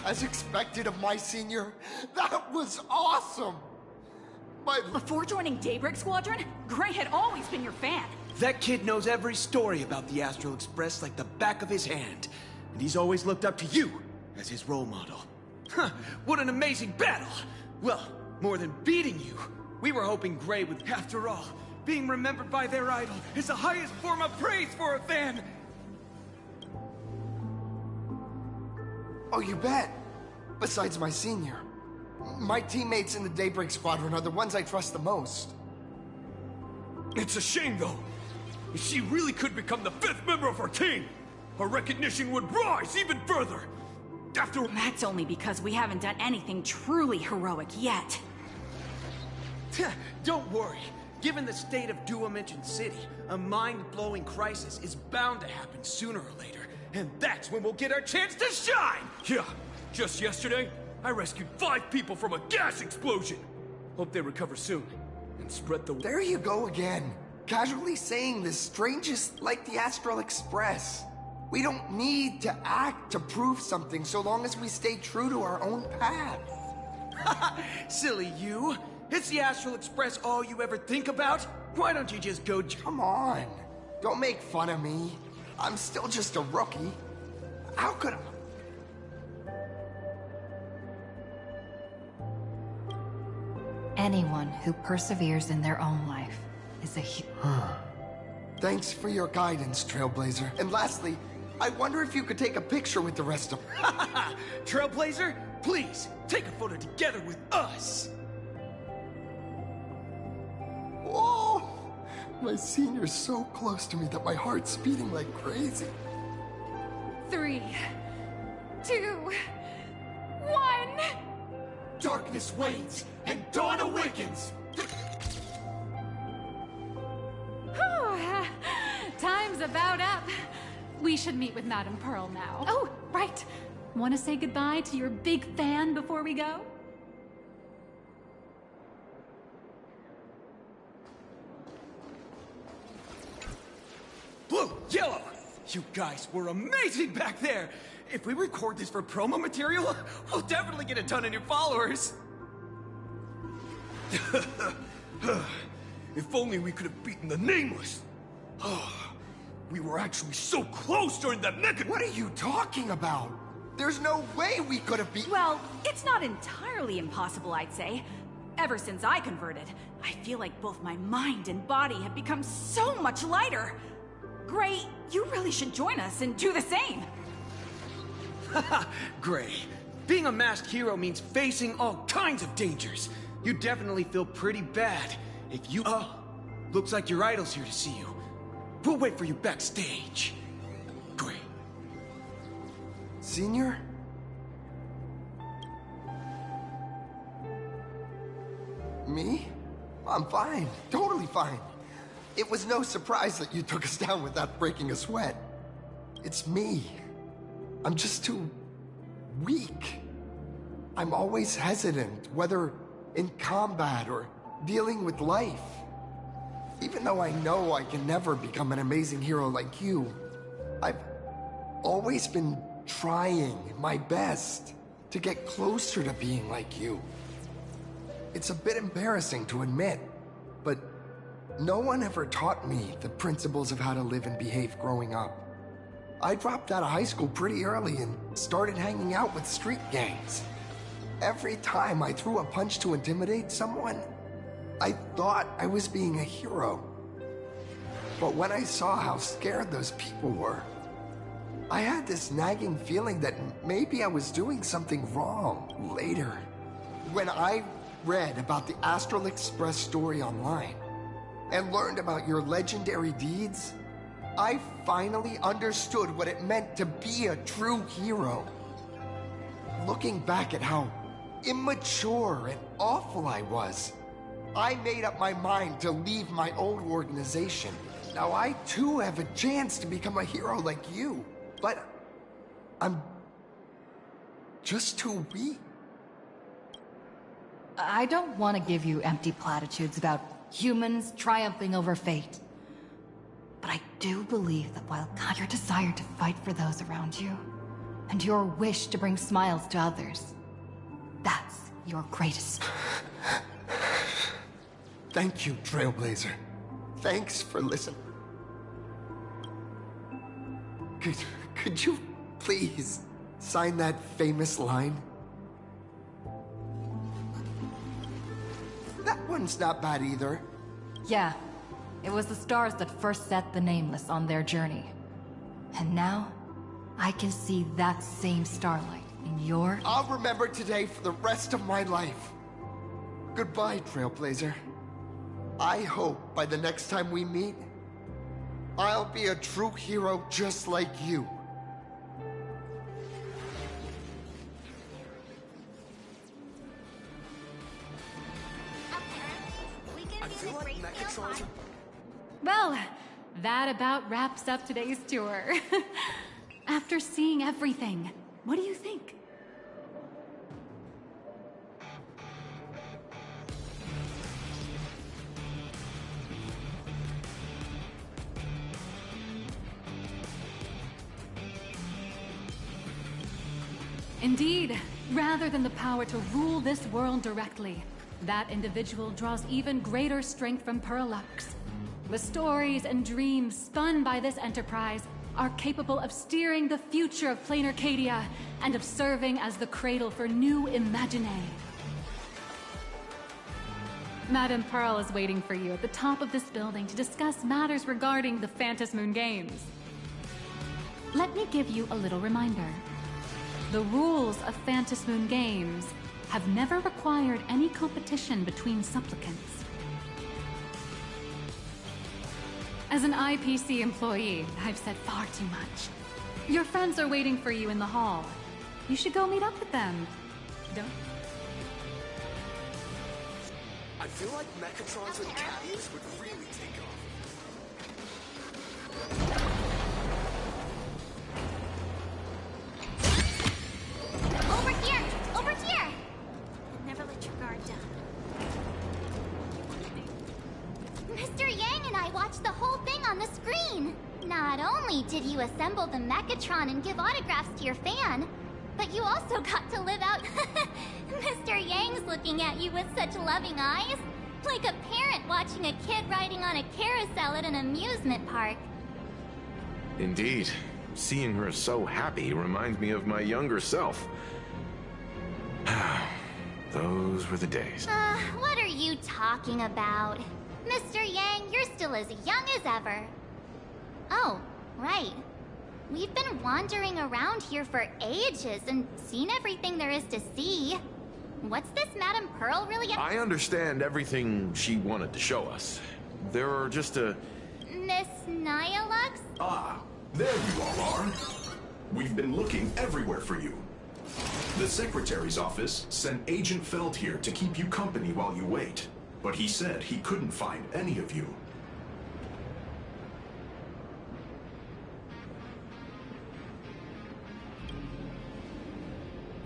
As expected of my senior, that was awesome! Before joining Daybreak Squadron, Gray had always been your fan. That kid knows every story about the Astral Express like the back of his hand. And he's always looked up to you as his role model. Huh, what an amazing battle! Well, more than beating you, we were hoping Gray would... After all, being remembered by their idol is the highest form of praise for a fan! Oh, you bet. Besides my senior. My teammates in the Daybreak Squadron are the ones I trust the most. It's a shame, though. If she really could become the 5th member of our team, our recognition would rise even further. That's only because we haven't done anything truly heroic yet. Don't worry. Given the state of Duomension City, a mind-blowing crisis is bound to happen sooner or later. And that's when we'll get our chance to shine! Yeah, just yesterday, I rescued 5 people from a gas explosion. Hope they recover soon and spread the... There you go again. Casually saying the strangest like the Astral Express. We don't need to act to prove something so long as we stay true to our own path. Silly you. Is the Astral Express all you ever think about? Why don't you just go... Come on. Don't make fun of me. I'm still just a rookie. How could I... Anyone who perseveres in their own life is a Thanks for your guidance, Trailblazer. And lastly, I wonder if you could take a picture with the rest of them. Trailblazer, please, take a photo together with us! Whoa! My senior's so close to me that my heart's beating like crazy. 3, 2, 1... Darkness wanes, and dawn awakens! Time's about up. We should meet with Madame Pearl now. Oh, right. Want to say goodbye to your big fan before we go? Blue, yellow! You guys were amazing back there! If we record this for promo material, we'll definitely get a ton of new followers! If only we could have beaten the Nameless! We were actually so close during that mecha... What are you talking about? There's no way we could have beaten... Well, it's not entirely impossible, I'd say. Ever since I converted, I feel like both my mind and body have become so much lighter. Gray, you really should join us and do the same. Gray, being a masked hero means facing all kinds of dangers. you'd definitely feel pretty bad if you... Oh, looks like your idol's here to see you. We'll wait for you backstage. Great. Senior? Me? I'm fine. Totally fine. It was no surprise that you took us down without breaking a sweat. It's me. I'm just too... weak. I'm always hesitant, whether in combat or dealing with life. Even though I know I can never become an amazing hero like you, I've always been trying my best to get closer to being like you. It's a bit embarrassing to admit, but no one ever taught me the principles of how to live and behave growing up. I dropped out of high school pretty early and started hanging out with street gangs. Every time I threw a punch to intimidate someone, I thought I was being a hero. But when I saw how scared those people were, I had this nagging feeling that maybe I was doing something wrong later. When I read about the Astral Express story online and learned about your legendary deeds, I finally understood what it meant to be a true hero. Looking back at how immature and awful I was, I made up my mind to leave my old organization. Now I too have a chance to become a hero like you, but I'm just too weak. I don't want to give you empty platitudes about humans triumphing over fate. But I do believe that while your desire to fight for those around you, and your wish to bring smiles to others, that's your greatest. Thank you, Trailblazer. Thanks for listening. Could you please sign that famous line? That one's not bad either. Yeah, it was the stars that first set the Nameless on their journey. And now, I can see that same starlight in your... I'll remember today for the rest of my life. Goodbye, Trailblazer. I hope by the next time we meet, I'll be a true hero just like you. Well, that about wraps up today's tour. After seeing everything, what do you think? Indeed, rather than the power to rule this world directly, that individual draws even greater strength from Parallax. The stories and dreams spun by this enterprise are capable of steering the future of Plain Arcadia and of serving as the cradle for new imaginae. Madame Pearl is waiting for you at the top of this building to discuss matters regarding the Phantasmoon Moon Games. Let me give you a little reminder. The rules of Phantasmoon Moon Games have never required any competition between supplicants. As an IPC employee, I've said far too much. Your friends are waiting for you in the hall. You should go meet up with them. Don't... I feel like Mechatrons and Caddies would really take off. Over here! Over here! Never let your guard down. Mr. Yang and I watched the whole thing on the screen! Not only did you assemble the Mechatron and give autographs to your fan, but you also got to live out... Mr. Yang's looking at you with such loving eyes. Like a parent watching a kid riding on a carousel at an amusement park. Indeed. Seeing her so happy reminds me of my younger self. Those were the days. What are you talking about? Mr. Yang, you're still as young as ever. Oh, right. We've been wandering around here for ages and seen everything there is to see. What's this Madame Pearl really? I understand everything she wanted to show us. There are just a... Miss Nyalux? Ah, there you all are. We've been looking everywhere for you. The Secretary's office sent Agent Feld here to keep you company while you wait, but he said he couldn't find any of you.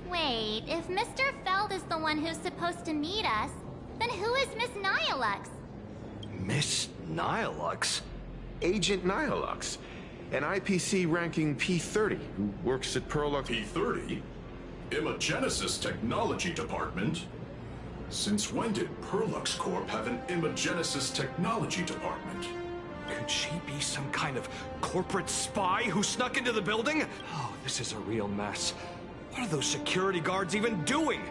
Wait, if Mr. Feld is the one who's supposed to meet us, then who is Miss Nyalux? Miss Nyalux? Agent Nyalux, an IPC ranking P30 who works at Perlux... P30? Imagenesis Technology Department? Since when did Perlux Corp have an Imagenesis Technology Department? Could she be some kind of corporate spy who snuck into the building? Oh, this is a real mess. What are those security guards even doing?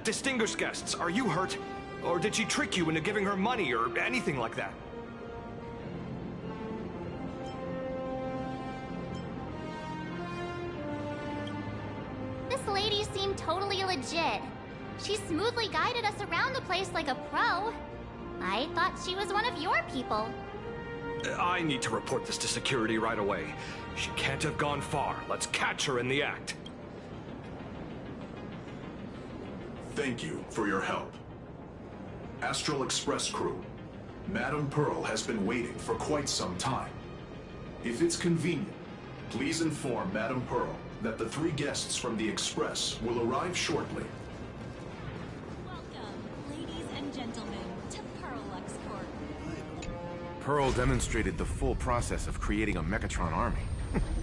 Distinguished guests, are you hurt? Or did she trick you into giving her money or anything like that? This lady seemed totally legit. She smoothly guided us around the place like a pro. I thought she was one of your people. I need to report this to security right away. She can't have gone far. Let's catch her in the act. Thank you for your help. Astral Express crew, Madame Pearl has been waiting for quite some time. If it's convenient, please inform Madame Pearl that the 3 guests from the Express will arrive shortly. Welcome, ladies and gentlemen, to Perlux Corp. Pearl demonstrated the full process of creating a Mechatron army,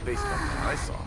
based on what I saw.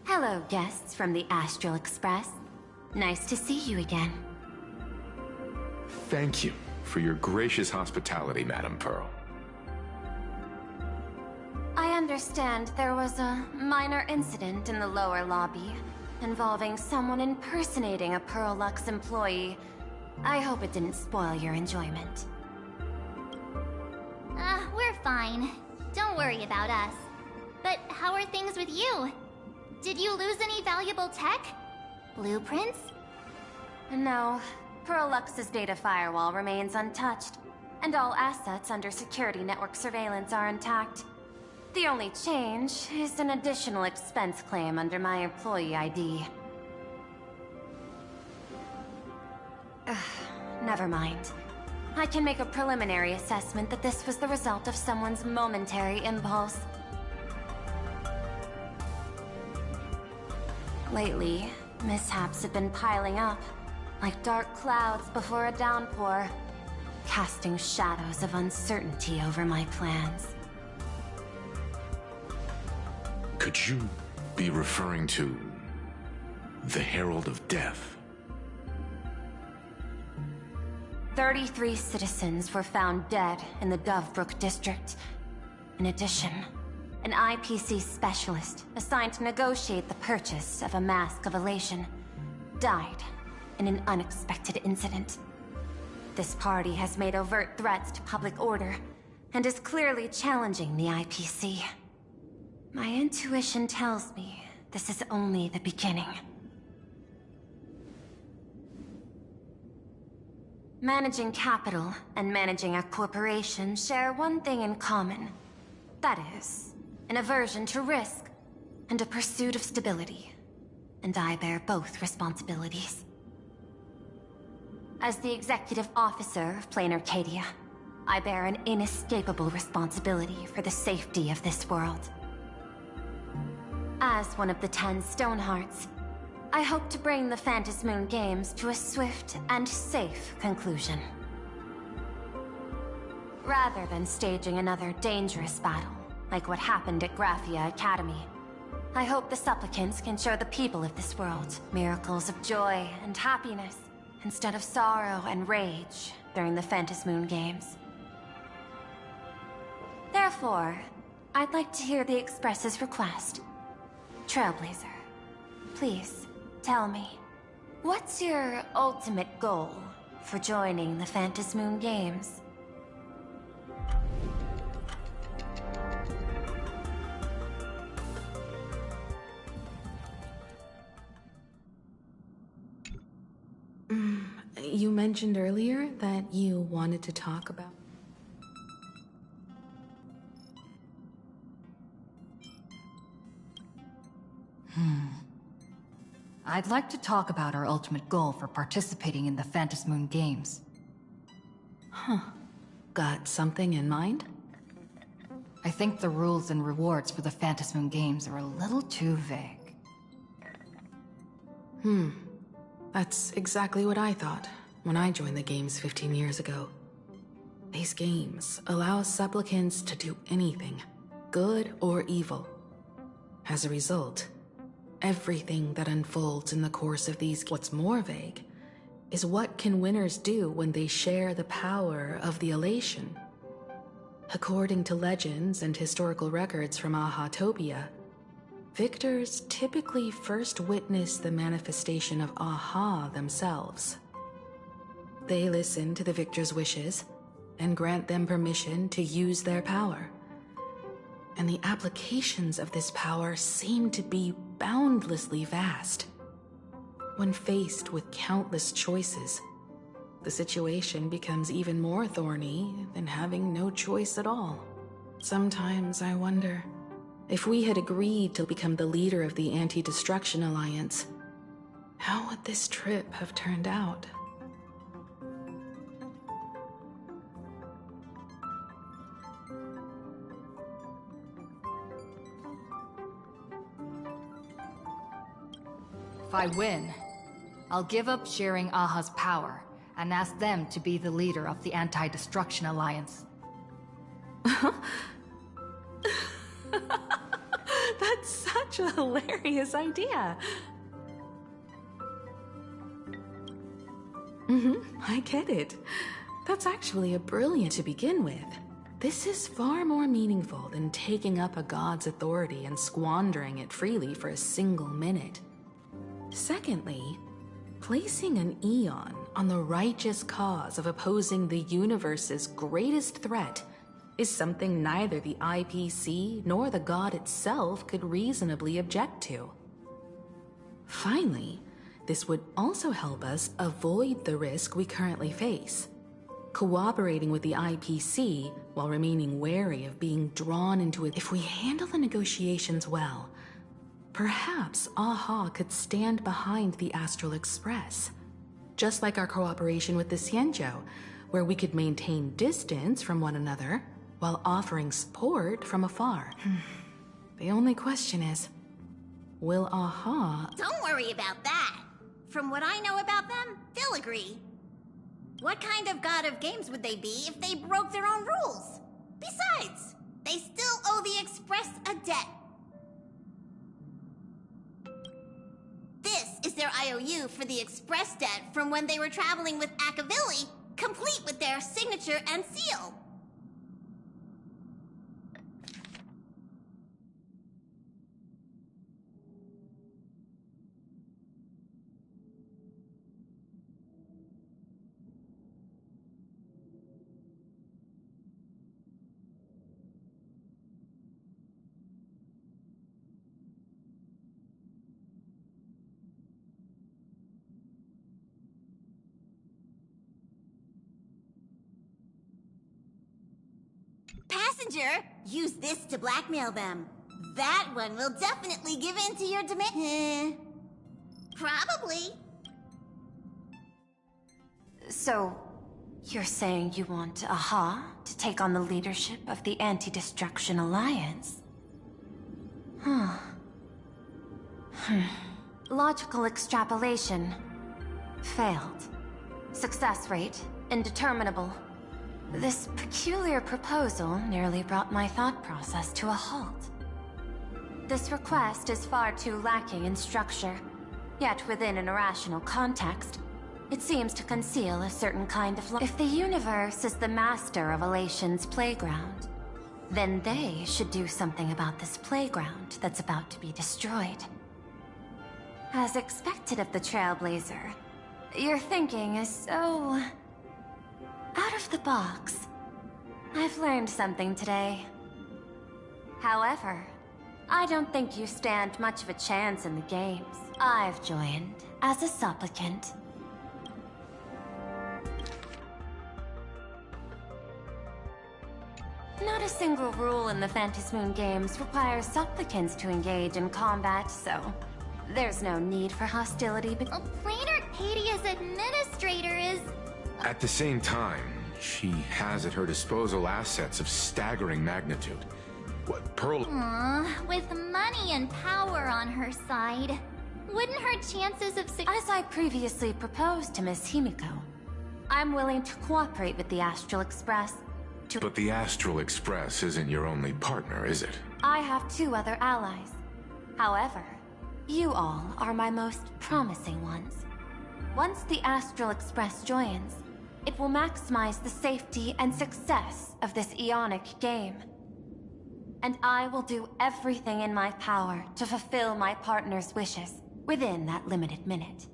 Hello, guests from the Astral Express. Nice to see you again. Thank you for your gracious hospitality, Madame Pearl. I understand there was a minor incident in the lower lobby involving someone impersonating a Perlux employee. I hope it didn't spoil your enjoyment. We're fine. Don't worry about us. But how are things with you? Did you lose any valuable tech? Blueprints? No. Perlux's data firewall remains untouched, and all assets under security network surveillance are intact. The only change is an additional expense claim under my employee ID. Never mind. I can make a preliminary assessment that this was the result of someone's momentary impulse. Lately, mishaps have been piling up, like dark clouds before a downpour, casting shadows of uncertainty over my plans. Could you be referring to the Herald of Death? 33 citizens were found dead in the Dovebrook district. In addition, an IPC specialist assigned to negotiate the purchase of a Mask of Elation died in an unexpected incident. This party has made overt threats to public order and is clearly challenging the IPC. My intuition tells me this is only the beginning. Managing capital and managing a corporation share one thing in common. That is, an aversion to risk and a pursuit of stability. And I bear both responsibilities. As the executive officer of Plain Arcadia, I bear an inescapable responsibility for the safety of this world. As one of the 10 Stonehearts, I hope to bring the Phantasmoon Games to a swift and safe conclusion. Rather than staging another dangerous battle, like what happened at Graphia Academy, I hope the supplicants can show the people of this world miracles of joy and happiness, instead of sorrow and rage during the Phantasmoon Games. Therefore, I'd like to hear the Express's request. Trailblazer, please, tell me, what's your ultimate goal for joining the Phantasmoon Games? You mentioned earlier that you wanted to talk about... I'd like to talk about our ultimate goal for participating in the Phantasmoon Games. Huh. Got something in mind? I think the rules and rewards for the Phantasmoon Games are a little too vague. That's exactly what I thought when I joined the games 15 years ago. These games allow supplicants to do anything, good or evil. As a result, everything that unfolds in the course of these... What's more vague is what can winners do when they share the power of the elation. According to legends and historical records from Ahatopia, victors typically first witness the manifestation of Aha themselves. They listen to the victor's wishes and grant them permission to use their power. And the applications of this power seem to be boundlessly vast. When faced with countless choices, the situation becomes even more thorny than having no choice at all. Sometimes I wonder, if we had agreed to become the leader of the Anti-Destruction Alliance, how would this trip have turned out? If I win, I'll give up sharing Aha's power and ask them to be the leader of the Anti-Destruction Alliance. That's such a hilarious idea. I get it. That's actually a brilliant to begin with. This is far more meaningful than taking up a god's authority and squandering it freely for a single minute. Secondly, placing an Eon on the righteous cause of opposing the universe's greatest threat is something neither the IPC nor the god itself could reasonably object to. Finally, this would also help us avoid the risk we currently face. Cooperating with the IPC while remaining wary of being drawn into it. If we handle the negotiations well, perhaps Aha could stand behind the Astral Express. Just like our cooperation with the Xianzhou, where we could maintain distance from one another while offering support from afar. The only question is, will Aha... Don't worry about that. From what I know about them, they'll agree. What kind of god of games would they be if they broke their own rules? Besides, they still owe the Express a debt. This is their IOU for the Express debt from when they were traveling with Akavilli, complete with their signature and seal. Passenger, use this to blackmail them. That one will definitely give in to your demand. Probably. So, you're saying you want Aha to take on the leadership of the Anti-Destruction Alliance? Logical extrapolation. Failed. Success rate indeterminable. This peculiar proposal nearly brought my thought process to a halt. This request is far too lacking in structure. Yet within an irrational context, it seems to conceal a certain kind of If the universe is the master of Elation's playground, then they should do something about this playground that's about to be destroyed. As expected of the Trailblazer, your thinking is so... out of the box. I've learned something today. However, I don't think you stand much of a chance in the games. I've joined as a supplicant. Not a single rule in the Phantasmoon games requires supplicants to engage in combat, so there's no need for hostility. Well, Plain Arcadia's administrator is... At the same time, she has at her disposal assets of staggering magnitude. What, Pearl... with money and power on her side, wouldn't her chances of As I previously proposed to Miss Himiko, I'm willing to cooperate with the Astral Express to... But the Astral Express isn't your only partner, is it? I have 2 other allies. However, you all are my most promising ones. Once the Astral Express joins, it will maximize the safety and success of this Ionic game. And I will do everything in my power to fulfill my partner's wishes within that limited minute.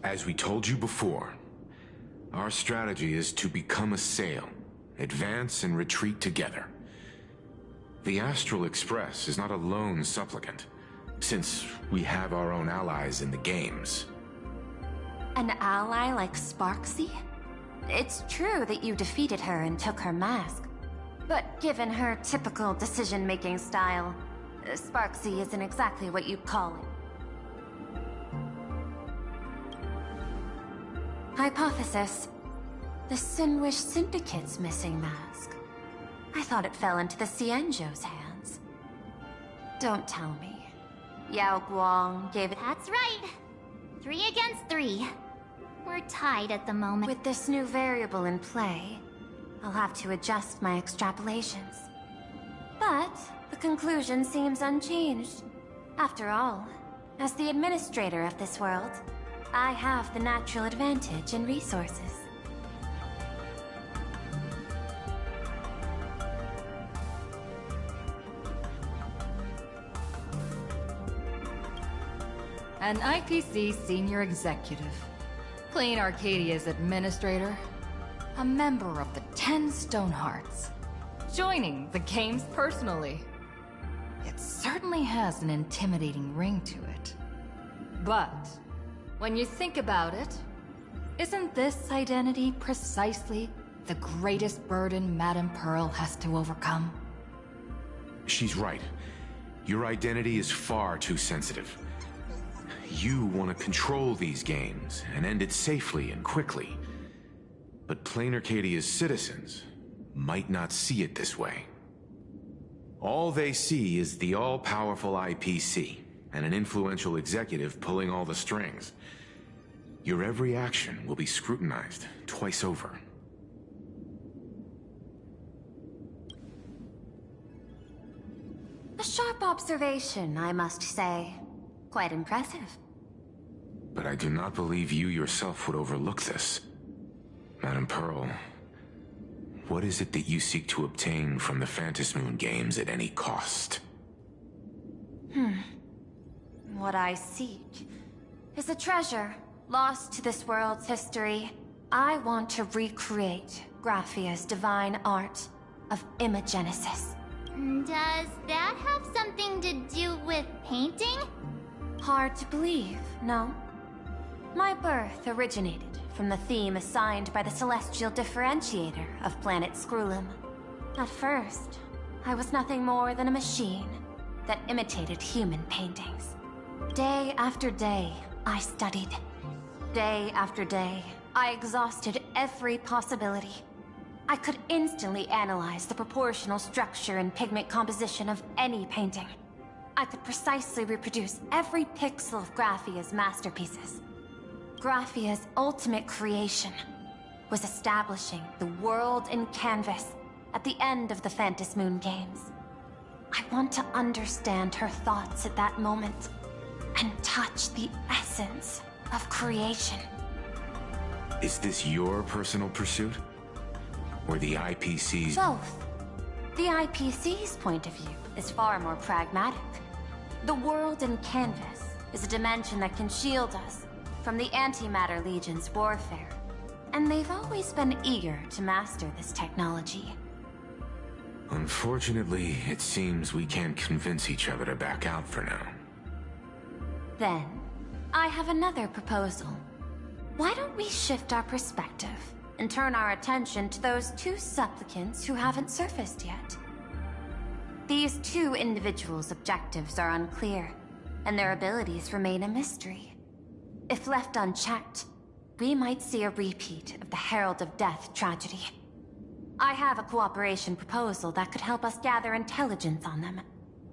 As we told you before, our strategy is to become a sail, advance and retreat together. The Astral Express is not a lone supplicant, since we have our own allies in the games. An ally like Sparksy? It's true that you defeated her and took her mask. But given her typical decision-making style, Sparksy isn't exactly what you'd call it. Hypothesis. The Sinwish Syndicate's missing mask. I thought it fell into the Cienjo's hands. Don't tell me. Yao Guang gave it... That's right. 3 against 3. We're tied at the moment. With this new variable in play, I'll have to adjust my extrapolations. But the conclusion seems unchanged. After all, as the administrator of this world, I have the natural advantage in resources. An IPC senior executive, Plain Arcadia's administrator, a member of the 10 Stonehearts, joining the games personally. It certainly has an intimidating ring to it. But when you think about it, isn't this identity precisely the greatest burden Madame Pearl has to overcome? She's right. Your identity is far too sensitive. You want to control these games and end it safely and quickly. But Plain Arcadia's citizens might not see it this way. All they see is the all-powerful IPC and an influential executive pulling all the strings. Your every action will be scrutinized twice over. A sharp observation, I must say. Quite impressive. But I do not believe you yourself would overlook this. Madame Pearl, what is it that you seek to obtain from the Phantasmoon games at any cost? What I seek is a treasure lost to this world's history. I want to recreate Graphia's divine art of imagenesis. Does that have something to do with painting? Hard to believe, no? My birth originated from the theme assigned by the Celestial Differentiator of planet Scrulum. At first, I was nothing more than a machine that imitated human paintings. Day after day, I studied. Day after day, I exhausted every possibility. I could instantly analyze the proportional structure and pigment composition of any painting. I could precisely reproduce every pixel of Graphia's masterpieces. Graphia's ultimate creation was establishing the world in canvas at the end of the Phantom Moon Games. I want to understand her thoughts at that moment and touch the essence of creation. Is this your personal pursuit? Or the IPC's? Both. The IPC's point of view is far more pragmatic. The world in canvas is a dimension that can shield us from the Antimatter Legion's warfare, and they've always been eager to master this technology. Unfortunately, it seems we can't convince each other to back out for now. Then, I have another proposal. Why don't we shift our perspective and turn our attention to those two supplicants who haven't surfaced yet? These two individuals' objectives are unclear, and their abilities remain a mystery. If left unchecked, we might see a repeat of the Herald of Death tragedy. I have a cooperation proposal that could help us gather intelligence on them,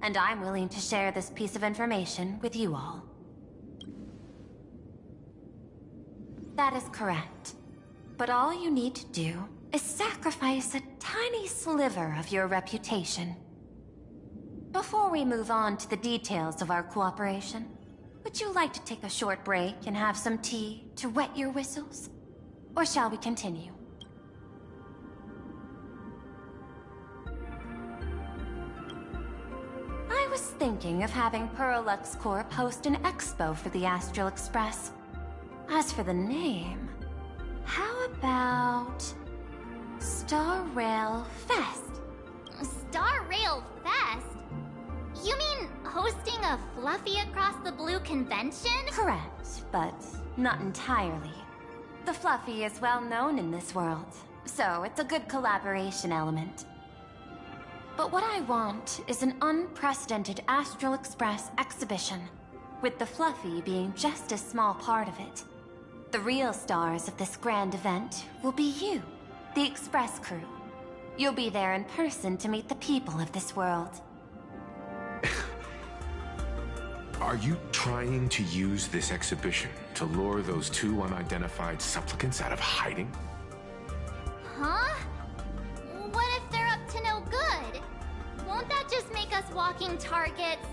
and I'm willing to share this piece of information with you all. That is correct. But all you need to do is sacrifice a tiny sliver of your reputation. Before we move on to the details of our cooperation, would you like to take a short break and have some tea to wet your whistles? Or shall we continue? I was thinking of having Perlux Corp host an expo for the Astral Express. As for the name, how about Star Rail Fest? Star Rail Fest? You mean hosting a Fluffy Across the Blue convention? Correct, but not entirely. The Fluffy is well known in this world, so it's a good collaboration element. But what I want is an unprecedented Astral Express exhibition, with the Fluffy being just a small part of it. The real stars of this grand event will be you, the Express crew. You'll be there in person to meet the people of this world. Are you trying to use this exhibition to lure those two unidentified supplicants out of hiding? Huh? What if they're up to no good? Won't that just make us walking targets?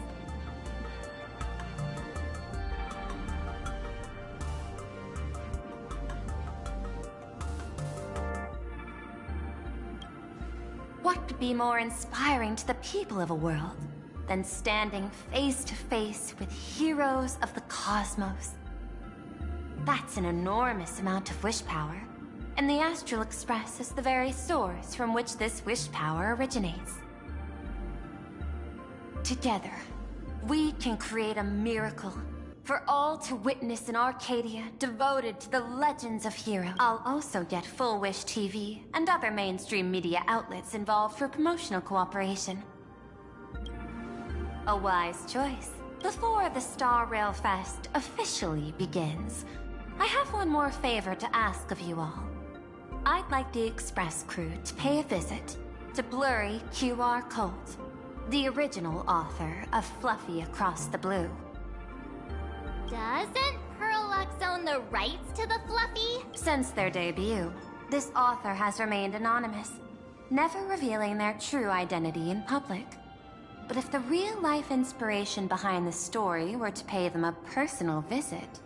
What could be more inspiring to the people of a world than standing face to face with heroes of the cosmos? That's an enormous amount of wish power, and the Astral Express is the very source from which this wish power originates. Together, we can create a miracle for all to witness in Arcadia devoted to the legends of heroes. I'll also get Full Wish TV and other mainstream media outlets involved for promotional cooperation. A wise choice. Before the Star Rail Fest officially begins, I have one more favor to ask of you all. I'd like the Express crew to pay a visit to Blurry QR Colt, the original author of Fluffy Across the Blue. Doesn't Perlux own the rights to the Fluffy? Since their debut, this author has remained anonymous, never revealing their true identity in public. But if the real-life inspiration behind the story were to pay them a personal visit,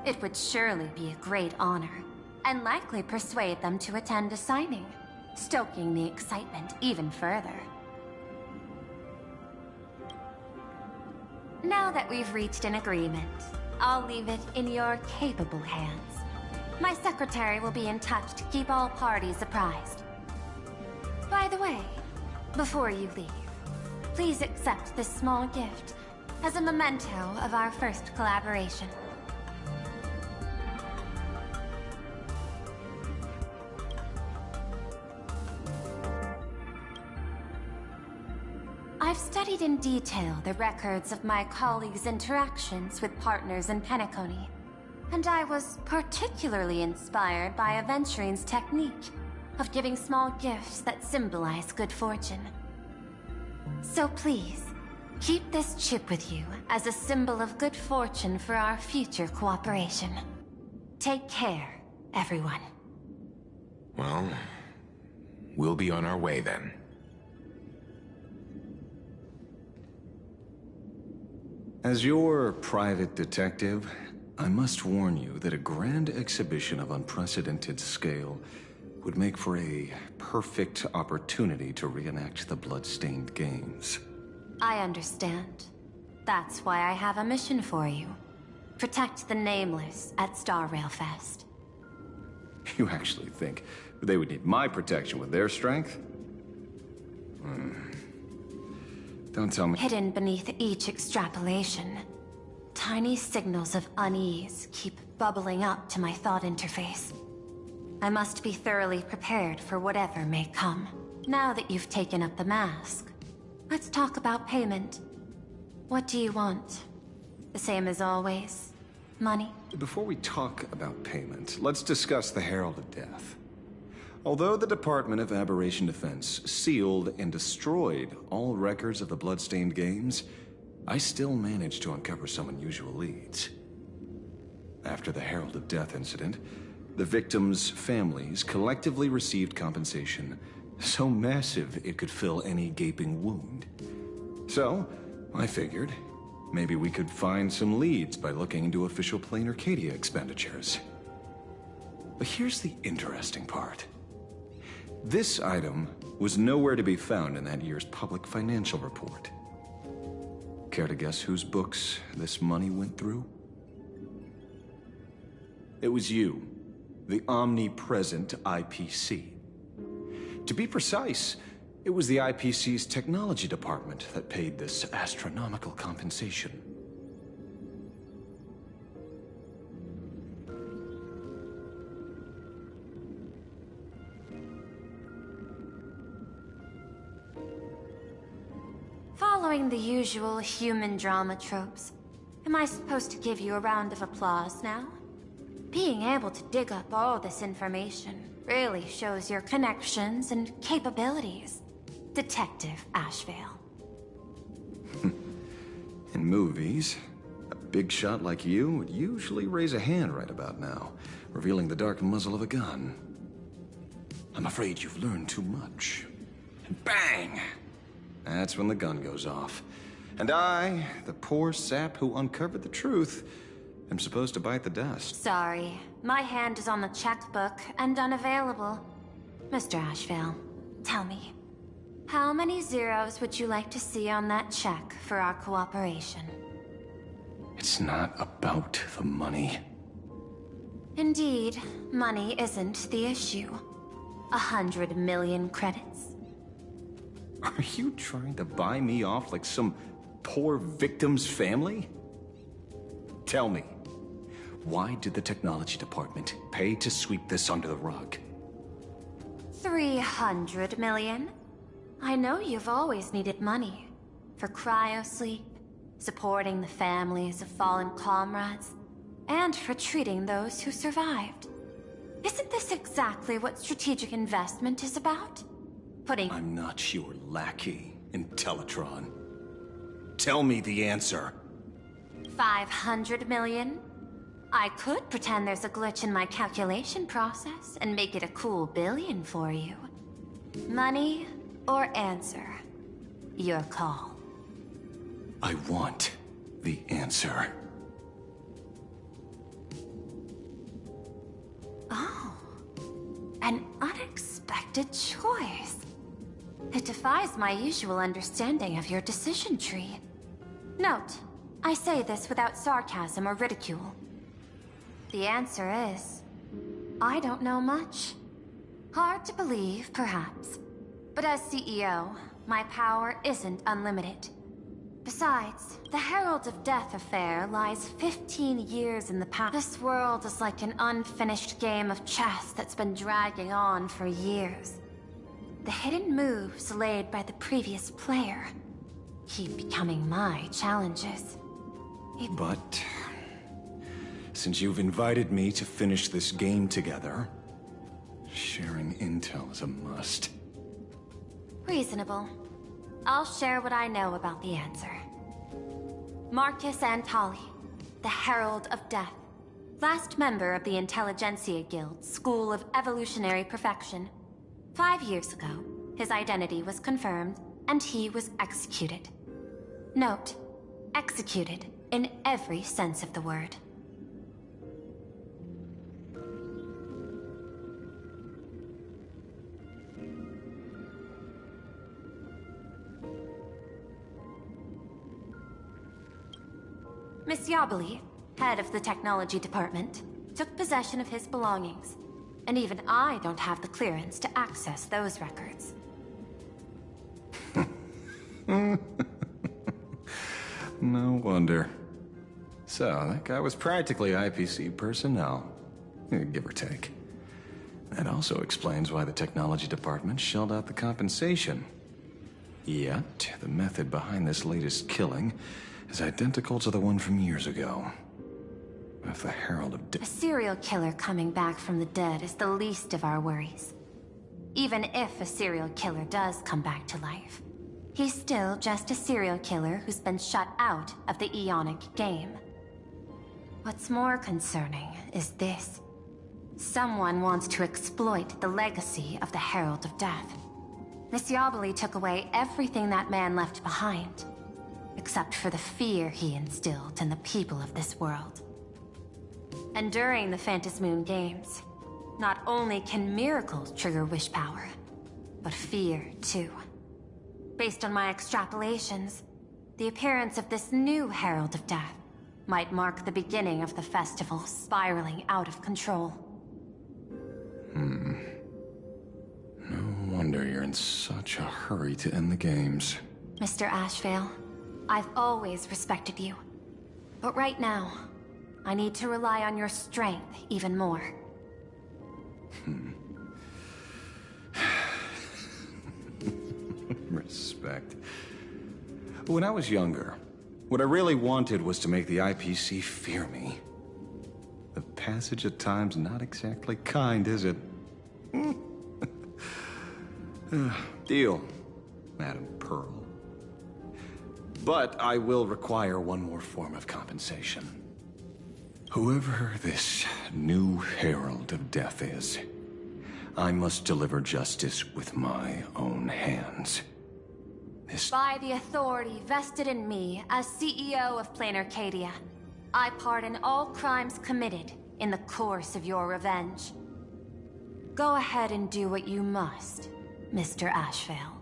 it would surely be a great honor, and likely persuade them to attend a signing, stoking the excitement even further. Now that we've reached an agreement, I'll leave it in your capable hands. My secretary will be in touch to keep all parties apprised. By the way, before you leave, please accept this small gift as a memento of our first collaboration. I've studied in detail the records of my colleagues' interactions with partners in Penacony, and I was particularly inspired by Aventurine's technique of giving small gifts that symbolize good fortune. So please, keep this chip with you as a symbol of good fortune for our future cooperation. Take care, everyone. Well, we'll be on our way then. As your private detective, I must warn you that a grand exhibition of unprecedented scale would make for a perfect opportunity to reenact the blood-stained games. I understand. That's why I have a mission for you. Protect the Nameless at Star Rail Fest. You actually think they would need my protection with their strength? Don't tell me. Hidden beneath each extrapolation, tiny signals of unease keep bubbling up to my thought interface. I must be thoroughly prepared for whatever may come. Now that you've taken up the mask, let's talk about payment. What do you want? The same as always? Money? Before we talk about payment, let's discuss the Herald of Death. Although the Department of Aberration Defense sealed and destroyed all records of the Bloodstained Games, I still managed to uncover some unusual leads. After the Herald of Death incident, the victims' families collectively received compensation so massive it could fill any gaping wound. So, I figured, maybe we could find some leads by looking into official Plain Arcadia expenditures. But here's the interesting part. This item was nowhere to be found in that year's public financial report. Care to guess whose books this money went through? It was you, the omnipresent IPC. To be precise, it was the IPC's technology department that paid this astronomical compensation. Following the usual human drama tropes, am I supposed to give you a round of applause now? Being able to dig up all this information really shows your connections and capabilities, Detective Ashvale. In movies, a big shot like you would usually raise a hand right about now, revealing the dark muzzle of a gun. I'm afraid you've learned too much. And bang! That's when the gun goes off. And I, the poor sap who uncovered the truth, am supposed to bite the dust. Sorry, my hand is on the checkbook and unavailable. Mr. Ashvale, tell me, how many zeros would you like to see on that check for our cooperation? It's not about the money. Indeed, money isn't the issue. 100 million credits. Are you trying to buy me off like some poor victim's family? Tell me, why did the technology department pay to sweep this under the rug? 300 million? I know you've always needed money. For cryosleep, supporting the families of fallen comrades, and for treating those who survived. Isn't this exactly what strategic investment is about? I'm not your lackey, Intellitron. Tell me the answer. 500 million? I could pretend there's a glitch in my calculation process and make it a cool billion for you. Money or answer? Your call. I want the answer. Oh, an unexpected choice. It defies my usual understanding of your decision tree. Note, I say this without sarcasm or ridicule. The answer is, I don't know much. Hard to believe, perhaps. But as CEO, my power isn't unlimited. Besides, the Herald of Death affair lies 15 years in the past. This world is like an unfinished game of chess that's been dragging on for years. The hidden moves laid by the previous player keep becoming my challenges. But since you've invited me to finish this game together, sharing intel is a must. Reasonable. I'll share what I know about the answer. Marcus Antali, the Herald of Death. Last member of the Intelligentsia Guild School of Evolutionary Perfection. 5 years ago, his identity was confirmed, and he was executed. Note, executed in every sense of the word. Miss Yabali, head of the technology department, took possession of his belongings, and even I don't have the clearance to access those records. No wonder. So, that guy was practically IPC personnel, give or take. That also explains why the technology department shelled out the compensation. Yet, the method behind this latest killing is identical to the one from years ago. If the Herald of A serial killer coming back from the dead is the least of our worries. Even if a serial killer does come back to life, he's still just a serial killer who's been shut out of the Ionic game. What's more concerning is this. Someone wants to exploit the legacy of the Herald of Death. Miss Yabali took away everything that man left behind, except for the fear he instilled in the people of this world. And during the Phantasmoon Games, not only can miracles trigger wish power, but fear too. Based on my extrapolations, the appearance of this new Herald of Death might mark the beginning of the festival spiraling out of control. No wonder you're in such a hurry to end the games. Mr. Ashvale, I've always respected you. But right now, I need to rely on your strength even more. Respect. When I was younger, what I really wanted was to make the IPC fear me. The passage of time's not exactly kind, is it? Deal, Madam Pearl. But I will require one more form of compensation. Whoever this new Herald of Death is, I must deliver justice with my own hands. By the authority vested in me as CEO of Plain Arcadia, I pardon all crimes committed in the course of your revenge. Go ahead and do what you must, Mr. Ashvale.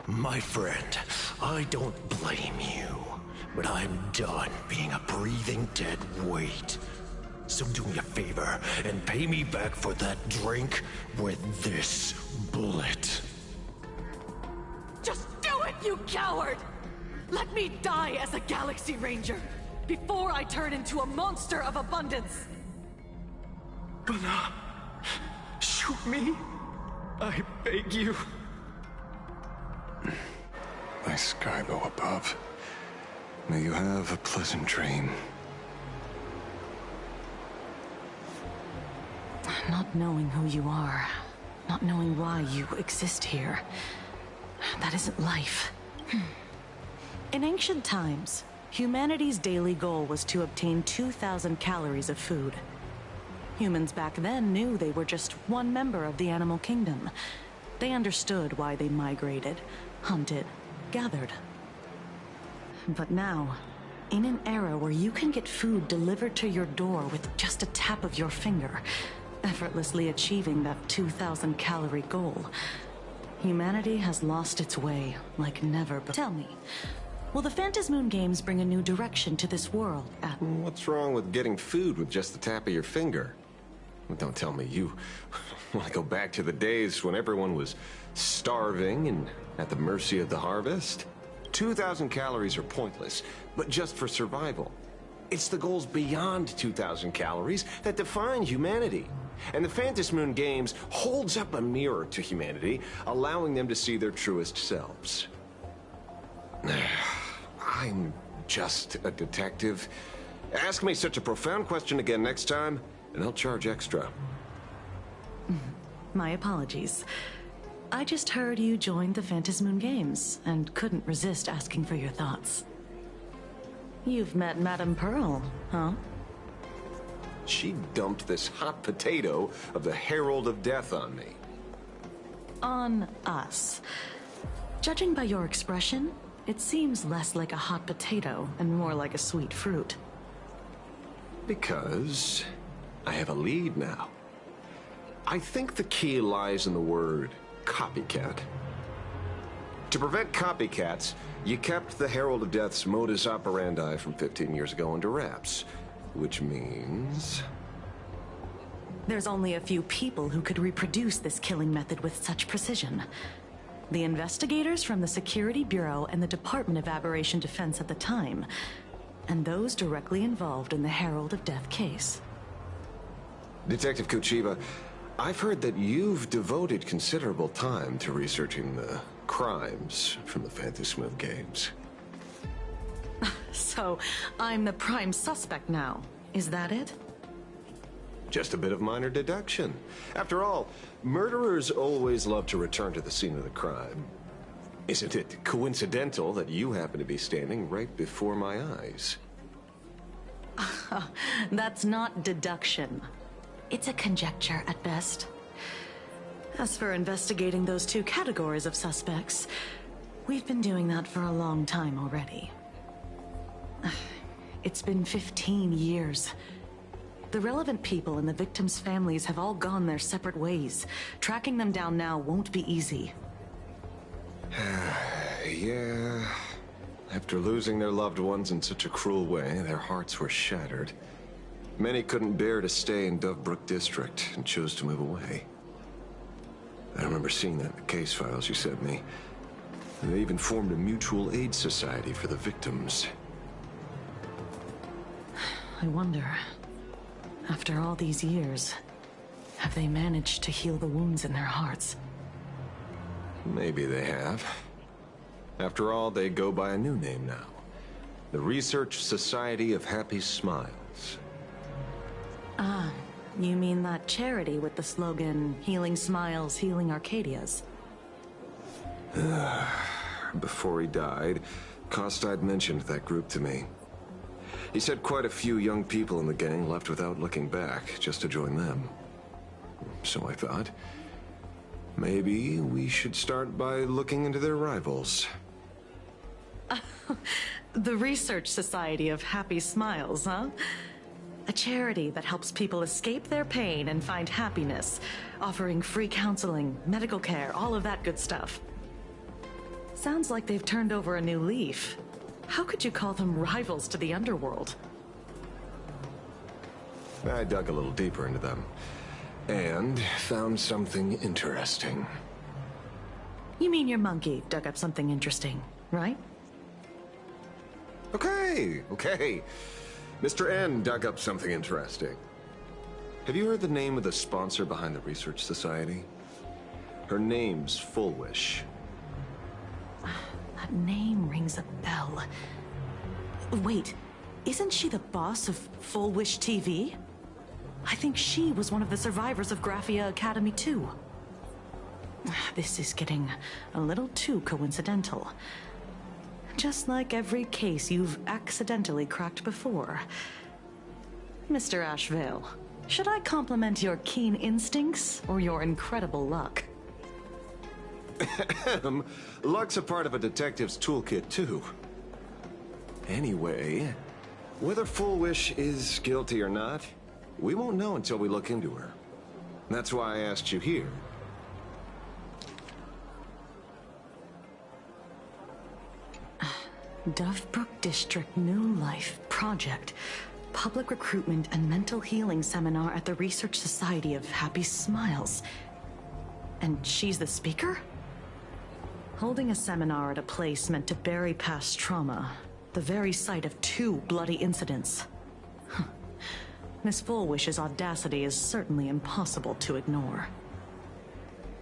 My friend, I don't blame you, but I'm done being a breathing dead weight. So do me a favor and pay me back for that drink with this bullet. Just do it, you coward! Let me die as a Galaxy Ranger before I turn into a monster of abundance. Bana, shoot me. I beg you. My Skybo above. May you have a pleasant dream. Not knowing who you are, not knowing why you exist here, that isn't life. In ancient times, humanity's daily goal was to obtain 2,000 calories of food. Humans back then knew they were just one member of the animal kingdom. They understood why they migrated, hunted, gathered. But now, in an era where you can get food delivered to your door with just a tap of your finger, effortlessly achieving that 2,000 calorie goal, humanity has lost its way like never before. Tell me, will the Phantasmoon Games bring a new direction to this world? What's wrong with getting food with just the tap of your finger? Well, don't tell me you want to go back to the days when everyone was starving and at the mercy of the harvest? 2,000 calories are pointless, but just for survival. It's the goals beyond 2,000 calories that define humanity. And the Phantasmoon Games holds up a mirror to humanity, allowing them to see their truest selves. I'm just a detective. Ask me such a profound question again next time, and I'll charge extra. My apologies. I just heard you joined the Phantasmoon Games and couldn't resist asking for your thoughts. You've met Madame Pearl, huh? She dumped this hot potato of the Herald of Death on me. On us. Judging by your expression, it seems less like a hot potato and more like a sweet fruit. Because I have a lead now. I think the key lies in the word copycat. To prevent copycats, you kept the Herald of Death's modus operandi from 15 years ago under wraps. Which means... There's only a few people who could reproduce this killing method with such precision. The investigators from the Security Bureau and the Department of Aberration Defense at the time, and those directly involved in the Herald of Death case. Detective Kuchiba, I've heard that you've devoted considerable time to researching the crimes from the Phantasmoon Games. So, I'm the prime suspect now. Is that it? Just a bit of minor deduction. After all, murderers always love to return to the scene of the crime. Isn't it coincidental that you happen to be standing right before my eyes? That's not deduction. It's a conjecture at best. As for investigating those two categories of suspects, we've been doing that for a long time already. It's been 15 years. The relevant people and the victims' families have all gone their separate ways. Tracking them down now won't be easy. Yeah. After losing their loved ones in such a cruel way, their hearts were shattered. Many couldn't bear to stay in Dovebrook District and chose to move away. I remember seeing that in the case files you sent me. And they even formed a mutual aid society for the victims. I wonder, after all these years, have they managed to heal the wounds in their hearts? Maybe they have. After all, they go by a new name now. The Research Society of Happy Smiles. Ah, you mean that charity with the slogan, Healing Smiles, Healing Arcadias? Before he died, Kostad mentioned that group to me. He said quite a few young people in the gang left without looking back, just to join them. So I thought, maybe we should start by looking into their rivals. The Research Society of Happy Smiles, huh? A charity that helps people escape their pain and find happiness, offering free counseling, medical care, all of that good stuff. Sounds like they've turned over a new leaf. How could you call them rivals to the underworld? I dug a little deeper into them, and found something interesting. You mean your monkey dug up something interesting, right? Okay. Mr. N dug up something interesting. Have you heard the name of the sponsor behind the Research Society? Her name's Full Wish. That name rings a bell. Wait, isn't she the boss of Full Wish TV? I think she was one of the survivors of Graphia Academy too. This is getting a little too coincidental. Just like every case you've accidentally cracked before. Mr. Ashvale, should I compliment your keen instincts or your incredible luck? Luck's a part of a detective's toolkit, too. Anyway, whether Full Wish is guilty or not, we won't know until we look into her. That's why I asked you here. Dovebrook District New Life Project. Public Recruitment and Mental Healing Seminar at the Research Society of Happy Smiles. And she's the speaker? Holding a seminar at a place meant to bury past trauma. The very site of 2 bloody incidents. Miss Fullwish's audacity is certainly impossible to ignore.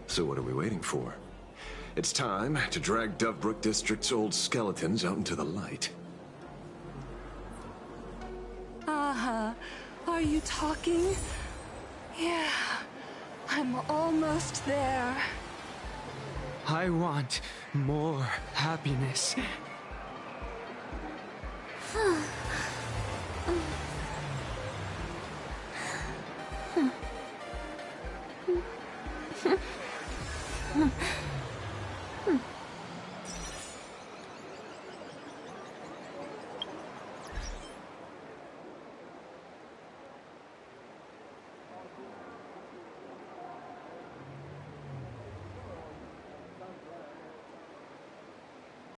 So what are we waiting for? It's time to drag Dovebrook District's old skeletons out into the light. Are you talking? Yeah, I'm almost there. I want more happiness.